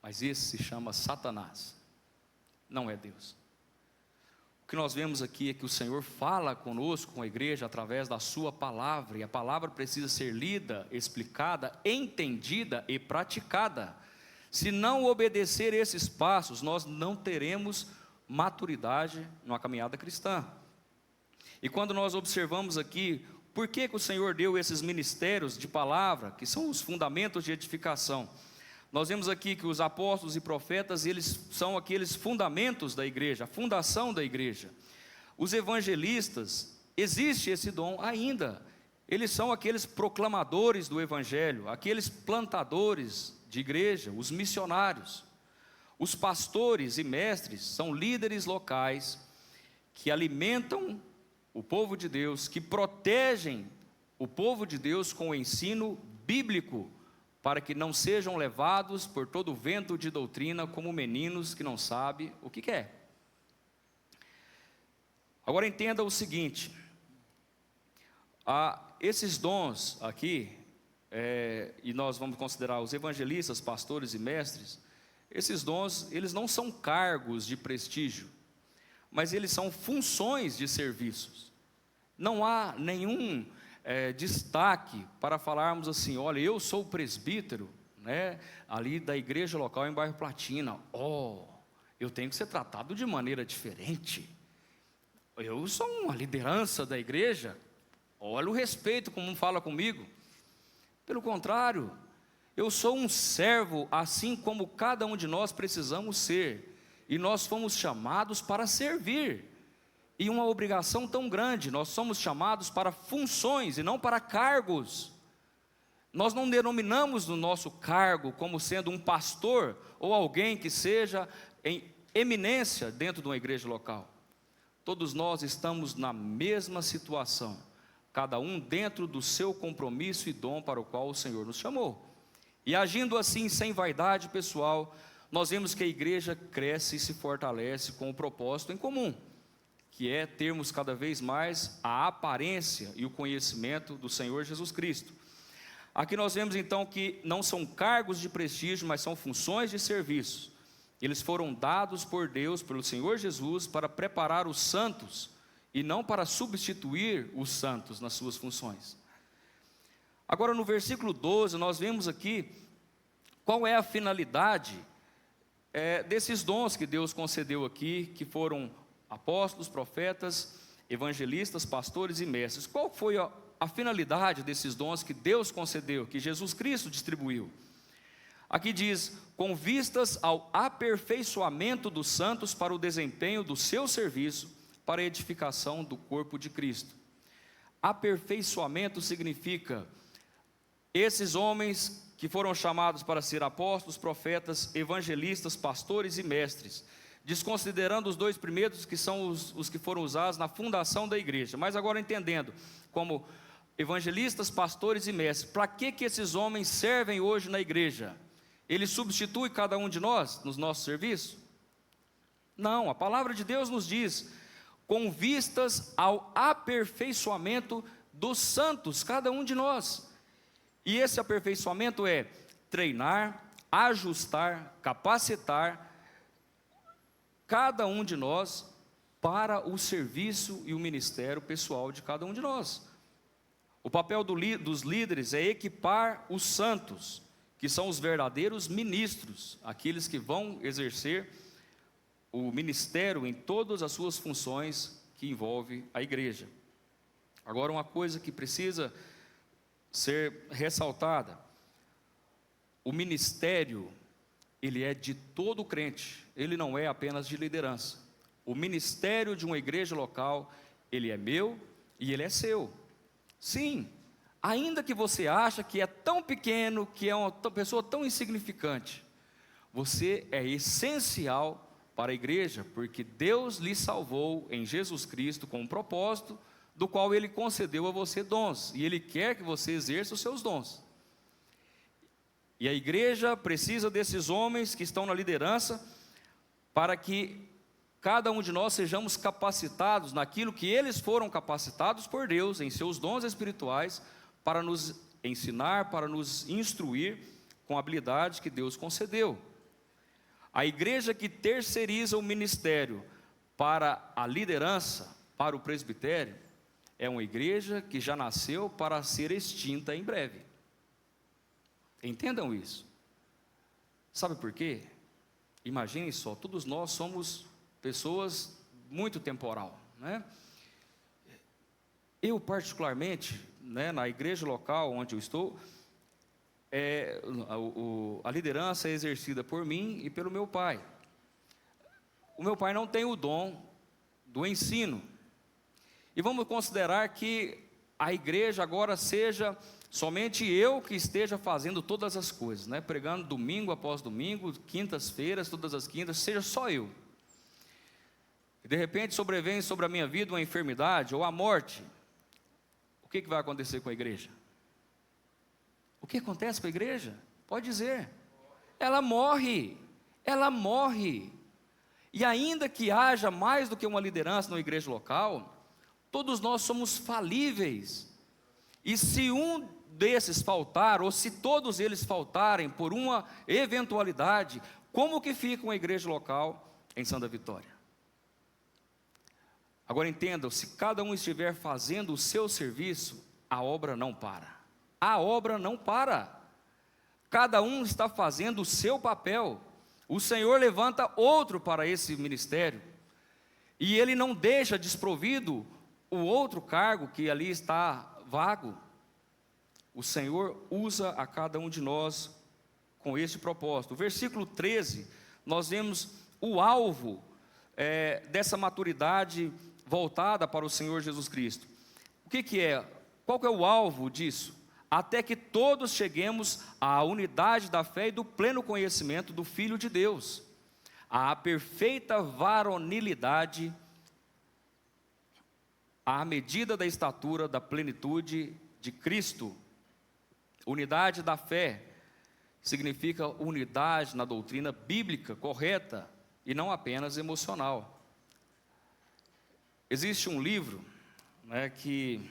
mas esse se chama Satanás, não é Deus. O que nós vemos aqui é que o Senhor fala conosco, com a igreja, através da sua palavra, e a palavra precisa ser lida, explicada, entendida e praticada. Se não obedecer esses passos, nós não teremos maturidade numa caminhada cristã. E quando nós observamos aqui, por que o Senhor deu esses ministérios de palavra, que são os fundamentos de edificação? Nós vemos aqui que os apóstolos e profetas, eles são aqueles fundamentos da igreja, a fundação da igreja. Os evangelistas, existe esse dom ainda. Eles são aqueles proclamadores do evangelho, aqueles plantadores de igreja, os missionários. Os pastores e mestres são líderes locais que alimentam o povo de Deus, que protegem o povo de Deus com o ensino bíblico, para que não sejam levados por todo o vento de doutrina como meninos que não sabem o que quer. Agora entenda o seguinte, esses dons aqui, e nós vamos considerar os evangelistas, pastores e mestres, esses dons, eles não são cargos de prestígio, mas eles são funções de serviços. Não há nenhum destaque para falarmos assim, olha, eu sou o presbítero, né, ali da igreja local em bairro Platina, eu tenho que ser tratado de maneira diferente, eu sou uma liderança da igreja, olha o respeito como fala comigo. Pelo contrário, eu sou um servo, assim como cada um de nós precisamos ser, e nós fomos chamados para servir, e uma obrigação tão grande, nós somos chamados para funções e não para cargos. Nós não denominamos o nosso cargo como sendo um pastor ou alguém que seja em eminência dentro de uma igreja local. Todos nós estamos na mesma situação, cada um dentro do seu compromisso e dom para o qual o Senhor nos chamou. E agindo assim, sem vaidade pessoal, nós vemos que a igreja cresce e se fortalece com o propósito em comum, que é termos cada vez mais a aparência e o conhecimento do Senhor Jesus Cristo. Aqui nós vemos então que não são cargos de prestígio, mas são funções de serviço. Eles foram dados por Deus, pelo Senhor Jesus, para preparar os santos, e não para substituir os santos nas suas funções. Agora no versículo 12, nós vemos aqui qual é a finalidade desses dons que Deus concedeu aqui, que foram apóstolos, profetas, evangelistas, pastores e mestres. Qual foi a finalidade desses dons que Deus concedeu, que Jesus Cristo distribuiu? Aqui diz, com vistas ao aperfeiçoamento dos santos para o desempenho do seu serviço, para a edificação do corpo de Cristo. Aperfeiçoamento significa, esses homens que foram chamados para ser apóstolos, profetas, evangelistas, pastores e mestres, desconsiderando os dois primeiros, que são os que foram usados na fundação da igreja, mas agora entendendo, como evangelistas, pastores e mestres, para que esses homens servem hoje na igreja? Eles substituem cada um de nós, nos nossos serviços? Não, a palavra de Deus nos diz, com vistas ao aperfeiçoamento dos santos, cada um de nós. E esse aperfeiçoamento é treinar, ajustar, capacitar cada um de nós para o serviço e o ministério pessoal de cada um de nós. O papel dos líderes é equipar os santos, que são os verdadeiros ministros, aqueles que vão exercer o ministério em todas as suas funções que envolve a igreja. Agora, uma coisa que precisa ser ressaltada: o ministério, ele é de todo crente, ele não é apenas de liderança. O ministério de uma igreja local, ele é meu e ele é seu. Sim, ainda que você ache que é tão pequeno, que é uma pessoa tão insignificante, você é essencial para a igreja, porque Deus lhe salvou em Jesus Cristo com um propósito, do qual Ele concedeu a você dons, e Ele quer que você exerça os seus dons. E a igreja precisa desses homens que estão na liderança, para que cada um de nós sejamos capacitados naquilo que eles foram capacitados por Deus, em seus dons espirituais, para nos ensinar, para nos instruir com a habilidade que Deus concedeu. A igreja que terceiriza o ministério para a liderança, para o presbitério, é uma igreja que já nasceu para ser extinta em breve. Entendam isso. Sabe por quê? Imaginem só, todos nós somos pessoas muito temporal, né? Eu particularmente, né, na igreja local onde eu estou, a liderança é exercida por mim e pelo meu pai. O meu pai não tem o dom do ensino, e vamos considerar que a igreja agora seja somente eu que esteja fazendo todas as coisas, né? Pregando domingo após domingo, quintas-feiras, todas as quintas, seja só eu. De repente sobrevém sobre a minha vida uma enfermidade ou a morte. O que vai acontecer com a igreja? O que acontece com a igreja? Pode dizer. Ela morre. Ela morre. E ainda que haja mais do que uma liderança na igreja local, todos nós somos falíveis. E se um desses faltar, ou se todos eles faltarem por uma eventualidade, como que fica uma igreja local em Santa Vitória? Agora entendam, se cada um estiver fazendo o seu serviço, a obra não para. A obra não para. Cada um está fazendo o seu papel. O Senhor levanta outro para esse ministério, e Ele não deixa desprovido o outro cargo que ali está vago. O Senhor usa a cada um de nós com esse propósito. O versículo 13, nós vemos o alvo dessa maturidade voltada para o Senhor Jesus Cristo. O que é? Qual que é o alvo disso? Até que todos cheguemos à unidade da fé e do pleno conhecimento do Filho de Deus, à perfeita varonilidade, à medida da estatura da plenitude de Cristo. Unidade da fé significa unidade na doutrina bíblica correta e não apenas emocional. Existe um livro, né, que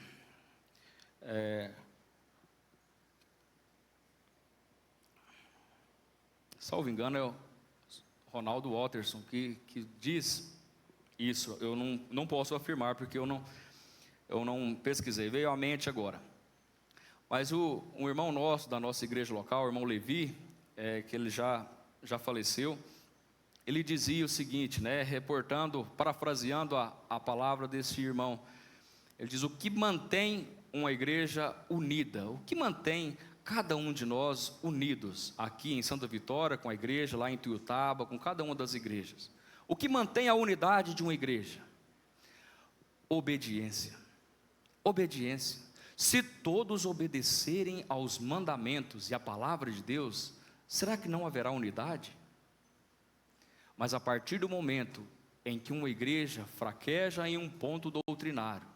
salvo engano é o Ronaldo Watterson que diz isso. Eu não posso afirmar porque eu não pesquisei, veio à mente agora. Mas um irmão nosso da nossa igreja local, o irmão Levi, que ele já faleceu, ele dizia o seguinte, né, parafraseando a palavra desse irmão, ele diz: o que mantém uma igreja unida, o que mantém cada um de nós unidos, aqui em Santa Vitória, com a igreja, lá em Tuiutaba, com cada uma das igrejas, o que mantém a unidade de uma igreja? Obediência. Obediência. Se todos obedecerem aos mandamentos e à palavra de Deus, será que não haverá unidade? Mas a partir do momento em que uma igreja fraqueja em um ponto doutrinário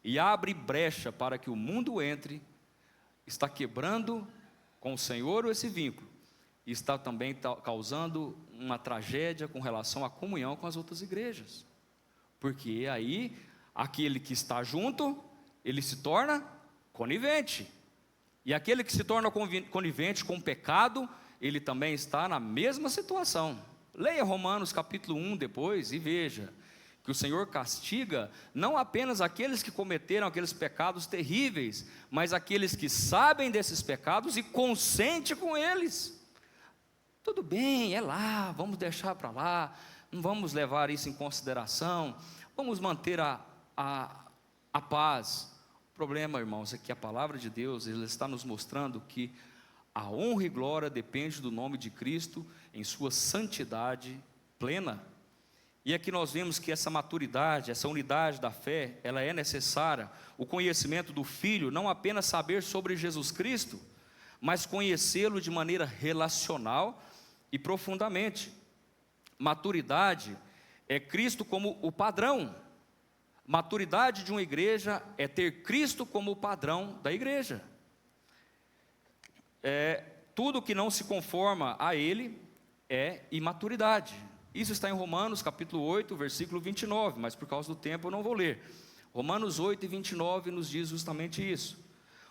e abre brecha para que o mundo entre, está quebrando com o Senhor esse vínculo, e está também causando uma tragédia com relação à comunhão com as outras igrejas. porque aí aquele que está junto, ele se torna conivente. E aquele que se torna conivente com o pecado, ele também está na mesma situação. Leia Romanos capítulo 1 depois e veja que o Senhor castiga não apenas aqueles que cometeram aqueles pecados terríveis, mas aqueles que sabem desses pecados e consentem com eles. Tudo bem, é lá, vamos deixar para lá, não vamos levar isso em consideração, vamos manter a paz. O problema, irmãos, é que a palavra de Deus, ela está nos mostrando que a honra e glória depende do nome de Cristo em sua santidade plena. E aqui nós vemos que essa maturidade, essa unidade da fé, ela é necessária. O conhecimento do Filho, não apenas saber sobre Jesus Cristo, mas conhecê-lo de maneira relacional e profundamente. Maturidade é Cristo como o padrão. Maturidade de uma igreja é ter Cristo como o padrão da igreja. Tudo que não se conforma a Ele é imaturidade. Isso está em Romanos capítulo 8, versículo 29, mas por causa do tempo eu não vou ler. Romanos 8 e 29 nos diz justamente isso.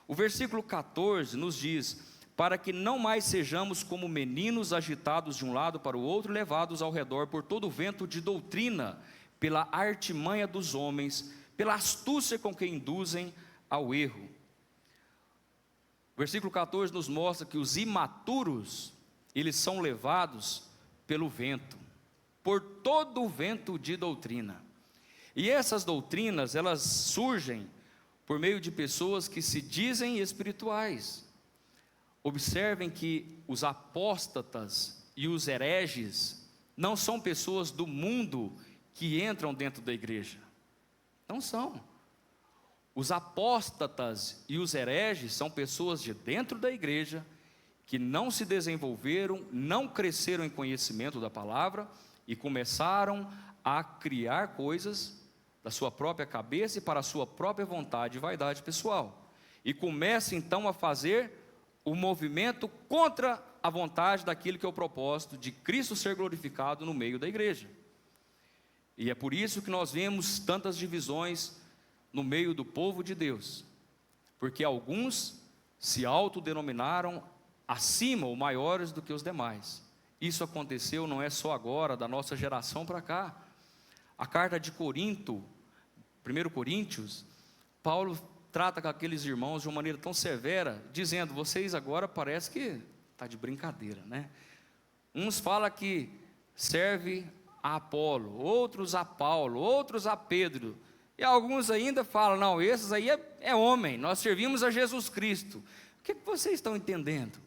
O versículo 14 nos diz: para que não mais sejamos como meninos agitados de um lado para o outro, levados ao redor por todo o vento de doutrina, pela artimanha dos homens, pela astúcia com que induzem ao erro. O versículo 14 nos mostra que os imaturos, eles são levados pelo vento, por todo o vento de doutrina. E essas doutrinas, elas surgem por meio de pessoas que se dizem espirituais. Observem que os apóstatas e os hereges não são pessoas do mundo que entram dentro da igreja. Não são. Os apóstatas e os hereges são pessoas de dentro da igreja que não se desenvolveram, não cresceram em conhecimento da palavra e começaram a criar coisas da sua própria cabeça e para a sua própria vontade e vaidade pessoal. E começam então a fazer o movimento contra a vontade daquilo que é o propósito de Cristo ser glorificado no meio da igreja. E é por isso que nós vemos tantas divisões no meio do povo de Deus, porque alguns se autodenominaram acima ou maiores do que os demais. Isso aconteceu não é só agora, da nossa geração para cá. A carta de Corinto, 1 Coríntios, Paulo trata com aqueles irmãos de uma maneira tão severa, dizendo: vocês agora parece que está de brincadeira, né? Uns falam que serve a Apolo, outros a Paulo, outros a Pedro, e alguns ainda falam: não, esses aí é homem, nós servimos a Jesus Cristo. O que vocês estão entendendo?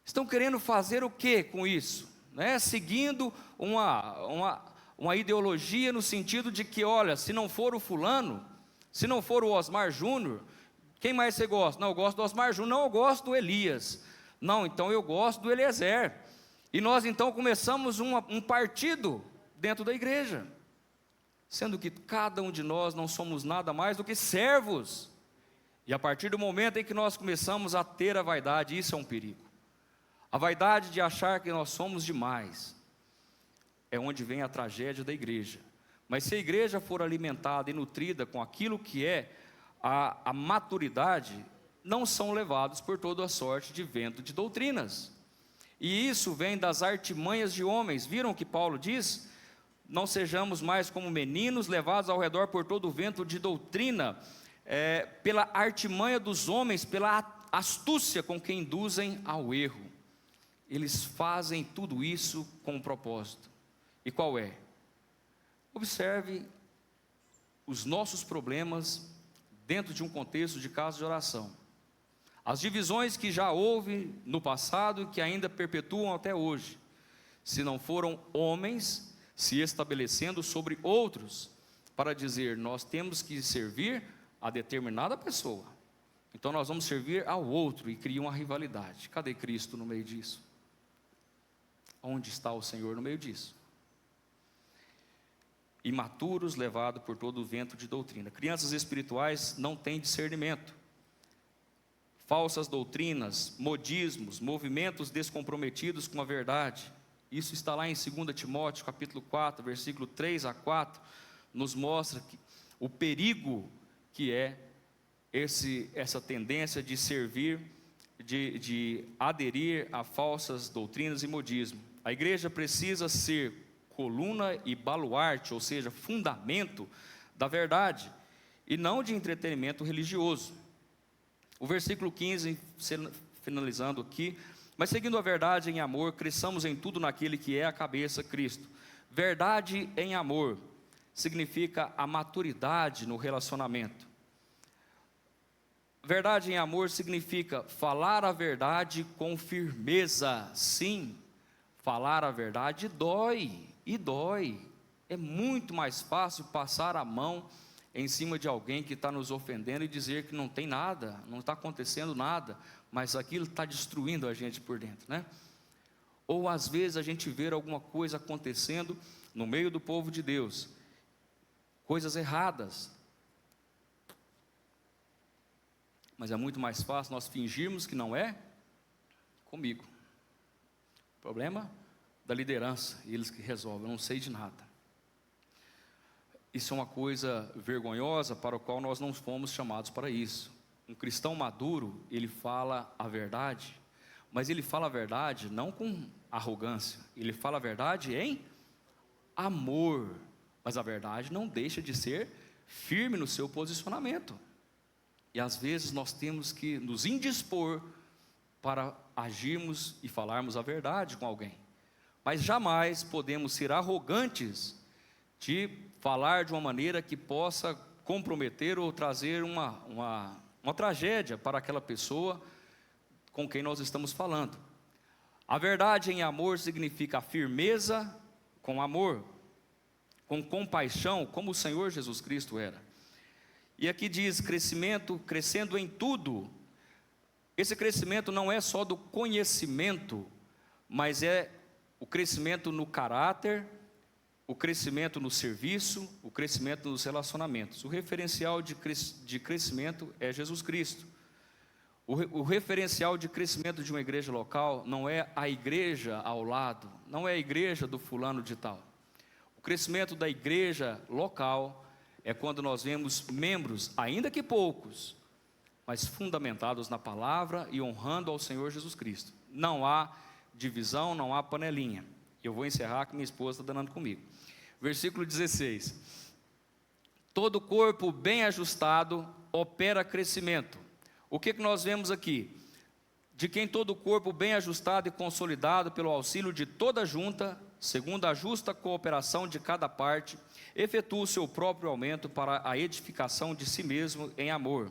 Estão querendo fazer o que com isso? Né? Seguindo uma ideologia no sentido de que, olha, se não for o fulano, se não for o Osmar Júnior, quem mais você gosta? Não, eu gosto do Osmar Júnior. Não, eu gosto do Elias. Não, então eu gosto do Eliezer. E nós então começamos um partido dentro da igreja, sendo que cada um de nós não somos nada mais do que servos. E a partir do momento em que nós começamos a ter a vaidade, isso é um perigo. A vaidade de achar que nós somos demais é onde vem a tragédia da igreja. Mas se a igreja for alimentada e nutrida com aquilo que é a maturidade, não são levados por toda a sorte de vento de doutrinas. E isso vem das artimanhas de homens. Viram o que Paulo diz? Não sejamos mais como meninos levados ao redor por todo o vento de doutrina, pela artimanha dos homens, pela astúcia com que induzem ao erro. Eles fazem tudo isso com um propósito. E qual é? Observe os nossos problemas dentro de um contexto de casa de oração. As divisões que já houve no passado e que ainda perpetuam até hoje, se não foram homens se estabelecendo sobre outros, para dizer: nós temos que servir a determinada pessoa, então nós vamos servir ao outro, e cria uma rivalidade. Cadê Cristo no meio disso? Onde está o Senhor no meio disso? Imaturos, levados por todo o vento de doutrina. Crianças espirituais não têm discernimento. Falsas doutrinas, modismos, movimentos descomprometidos com a verdade. Isso está lá em 2 Timóteo, capítulo 4, versículo 3 a 4, nos mostra o perigo que é essa tendência de servir, de aderir a falsas doutrinas e modismo. A igreja precisa ser coluna e baluarte, ou seja, fundamento da verdade, e não de entretenimento religioso. O versículo 15, finalizando aqui: mas seguindo a verdade em amor, cresçamos em tudo naquele que é a cabeça, Cristo. Verdade em amor significa a maturidade no relacionamento. Verdade em amor significa falar a verdade com firmeza. Sim, falar a verdade dói, e dói. É muito mais fácil passar a mão em cima de alguém que está nos ofendendo e dizer que não tem nada, não está acontecendo nada, mas aquilo está destruindo a gente por dentro, né? Ou às vezes a gente vê alguma coisa acontecendo no meio do povo de Deus, coisas erradas, mas é muito mais fácil nós fingirmos que não é comigo. Problema da liderança, eles que resolvem, eu não sei de nada. Isso é uma coisa vergonhosa para a qual nós não fomos chamados para isso. Um cristão maduro, ele fala a verdade, mas ele fala a verdade não com arrogância, ele fala a verdade em amor, mas a verdade não deixa de ser firme no seu posicionamento. E às vezes nós temos que nos indispor para agirmos e falarmos a verdade com alguém, mas jamais podemos ser arrogantes de falar de uma maneira que possa comprometer ou trazer uma tragédia para aquela pessoa com quem nós estamos falando. A verdade em amor significa a firmeza com amor, com compaixão, como o Senhor Jesus Cristo era. E aqui diz crescimento, crescendo em tudo. Esse crescimento não é só do conhecimento, mas é o crescimento no caráter, o crescimento no serviço, o crescimento nos relacionamentos. O referencial de crescimento é Jesus Cristo. O referencial de crescimento de uma igreja local não é a igreja ao lado, não é a igreja do fulano de tal. O crescimento da igreja local é quando nós vemos membros, ainda que poucos, mas fundamentados na palavra e honrando ao Senhor Jesus Cristo. Não há divisão, não há panelinha. Eu vou encerrar que minha esposa está danando comigo. Versículo 16: todo corpo bem ajustado opera crescimento. O que nós vemos aqui? De quem todo corpo bem ajustado e consolidado pelo auxílio de toda junta, segundo a justa cooperação de cada parte, efetua o seu próprio aumento para a edificação de si mesmo em amor.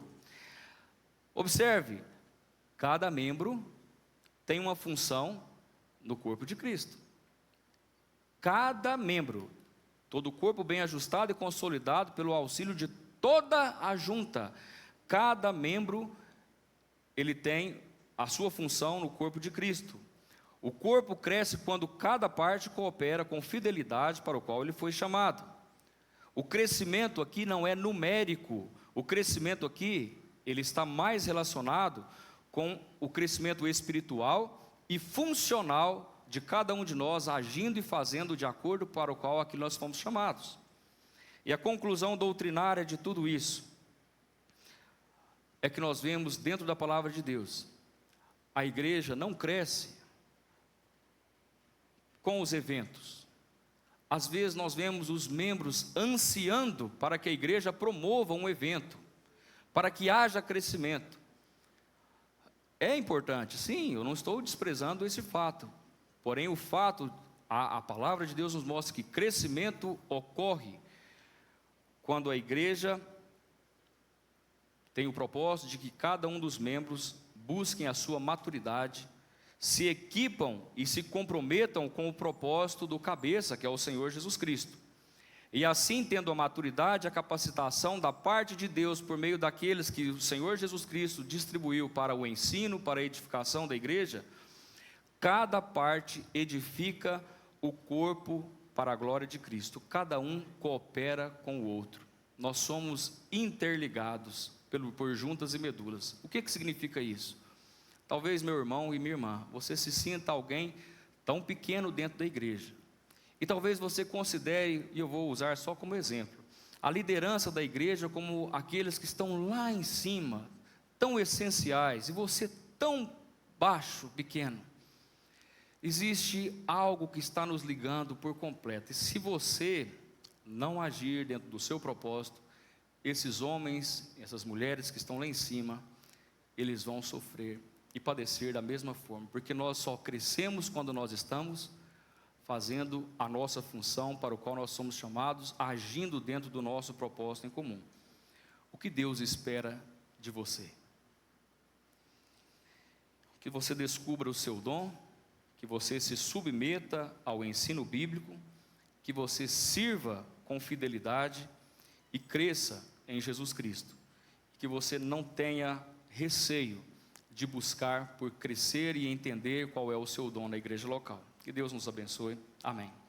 Observe, cada membro tem uma função no corpo de Cristo. Cada membro, todo o corpo bem ajustado e consolidado pelo auxílio de toda a junta. Cada membro, ele tem a sua função no corpo de Cristo. O corpo cresce quando cada parte coopera com fidelidade para o qual ele foi chamado. O crescimento aqui não é numérico. O crescimento aqui, ele está mais relacionado com o crescimento espiritual e funcional de cada um de nós, agindo e fazendo de acordo para o qual aqui nós fomos chamados. E a conclusão doutrinária de tudo isso é que nós vemos dentro da palavra de Deus, a igreja não cresce com os eventos. Às vezes nós vemos os membros ansiando para que a igreja promova um evento, para que haja crescimento. É importante, sim, eu não estou desprezando esse fato. Porém, o fato, a palavra de Deus nos mostra que crescimento ocorre quando a igreja tem o propósito de que cada um dos membros busquem a sua maturidade, se equipam e se comprometam com o propósito do cabeça, que é o Senhor Jesus Cristo. E assim, tendo a maturidade, a capacitação da parte de Deus, por meio daqueles que o Senhor Jesus Cristo distribuiu para o ensino, para a edificação da igreja, cada parte edifica o corpo para a glória de Cristo. Cada um coopera com o outro. Nós somos interligados por juntas e medulas. O que significa isso? Talvez, meu irmão e minha irmã, você se sinta alguém tão pequeno dentro da igreja. E talvez você considere, e eu vou usar só como exemplo, a liderança da igreja como aqueles que estão lá em cima, tão essenciais, e você tão baixo, pequeno. Existe algo que está nos ligando por completo, e se você não agir dentro do seu propósito, esses homens, essas mulheres que estão lá em cima, eles vão sofrer e padecer da mesma forma, porque nós só crescemos quando nós estamos fazendo a nossa função para o qual nós somos chamados, agindo dentro do nosso propósito em comum. O que Deus espera de você? Que você descubra o seu dom, que você se submeta ao ensino bíblico, que você sirva com fidelidade e cresça em Jesus Cristo, que você não tenha receio de buscar por crescer e entender qual é o seu dom na igreja local. Que Deus nos abençoe. Amém.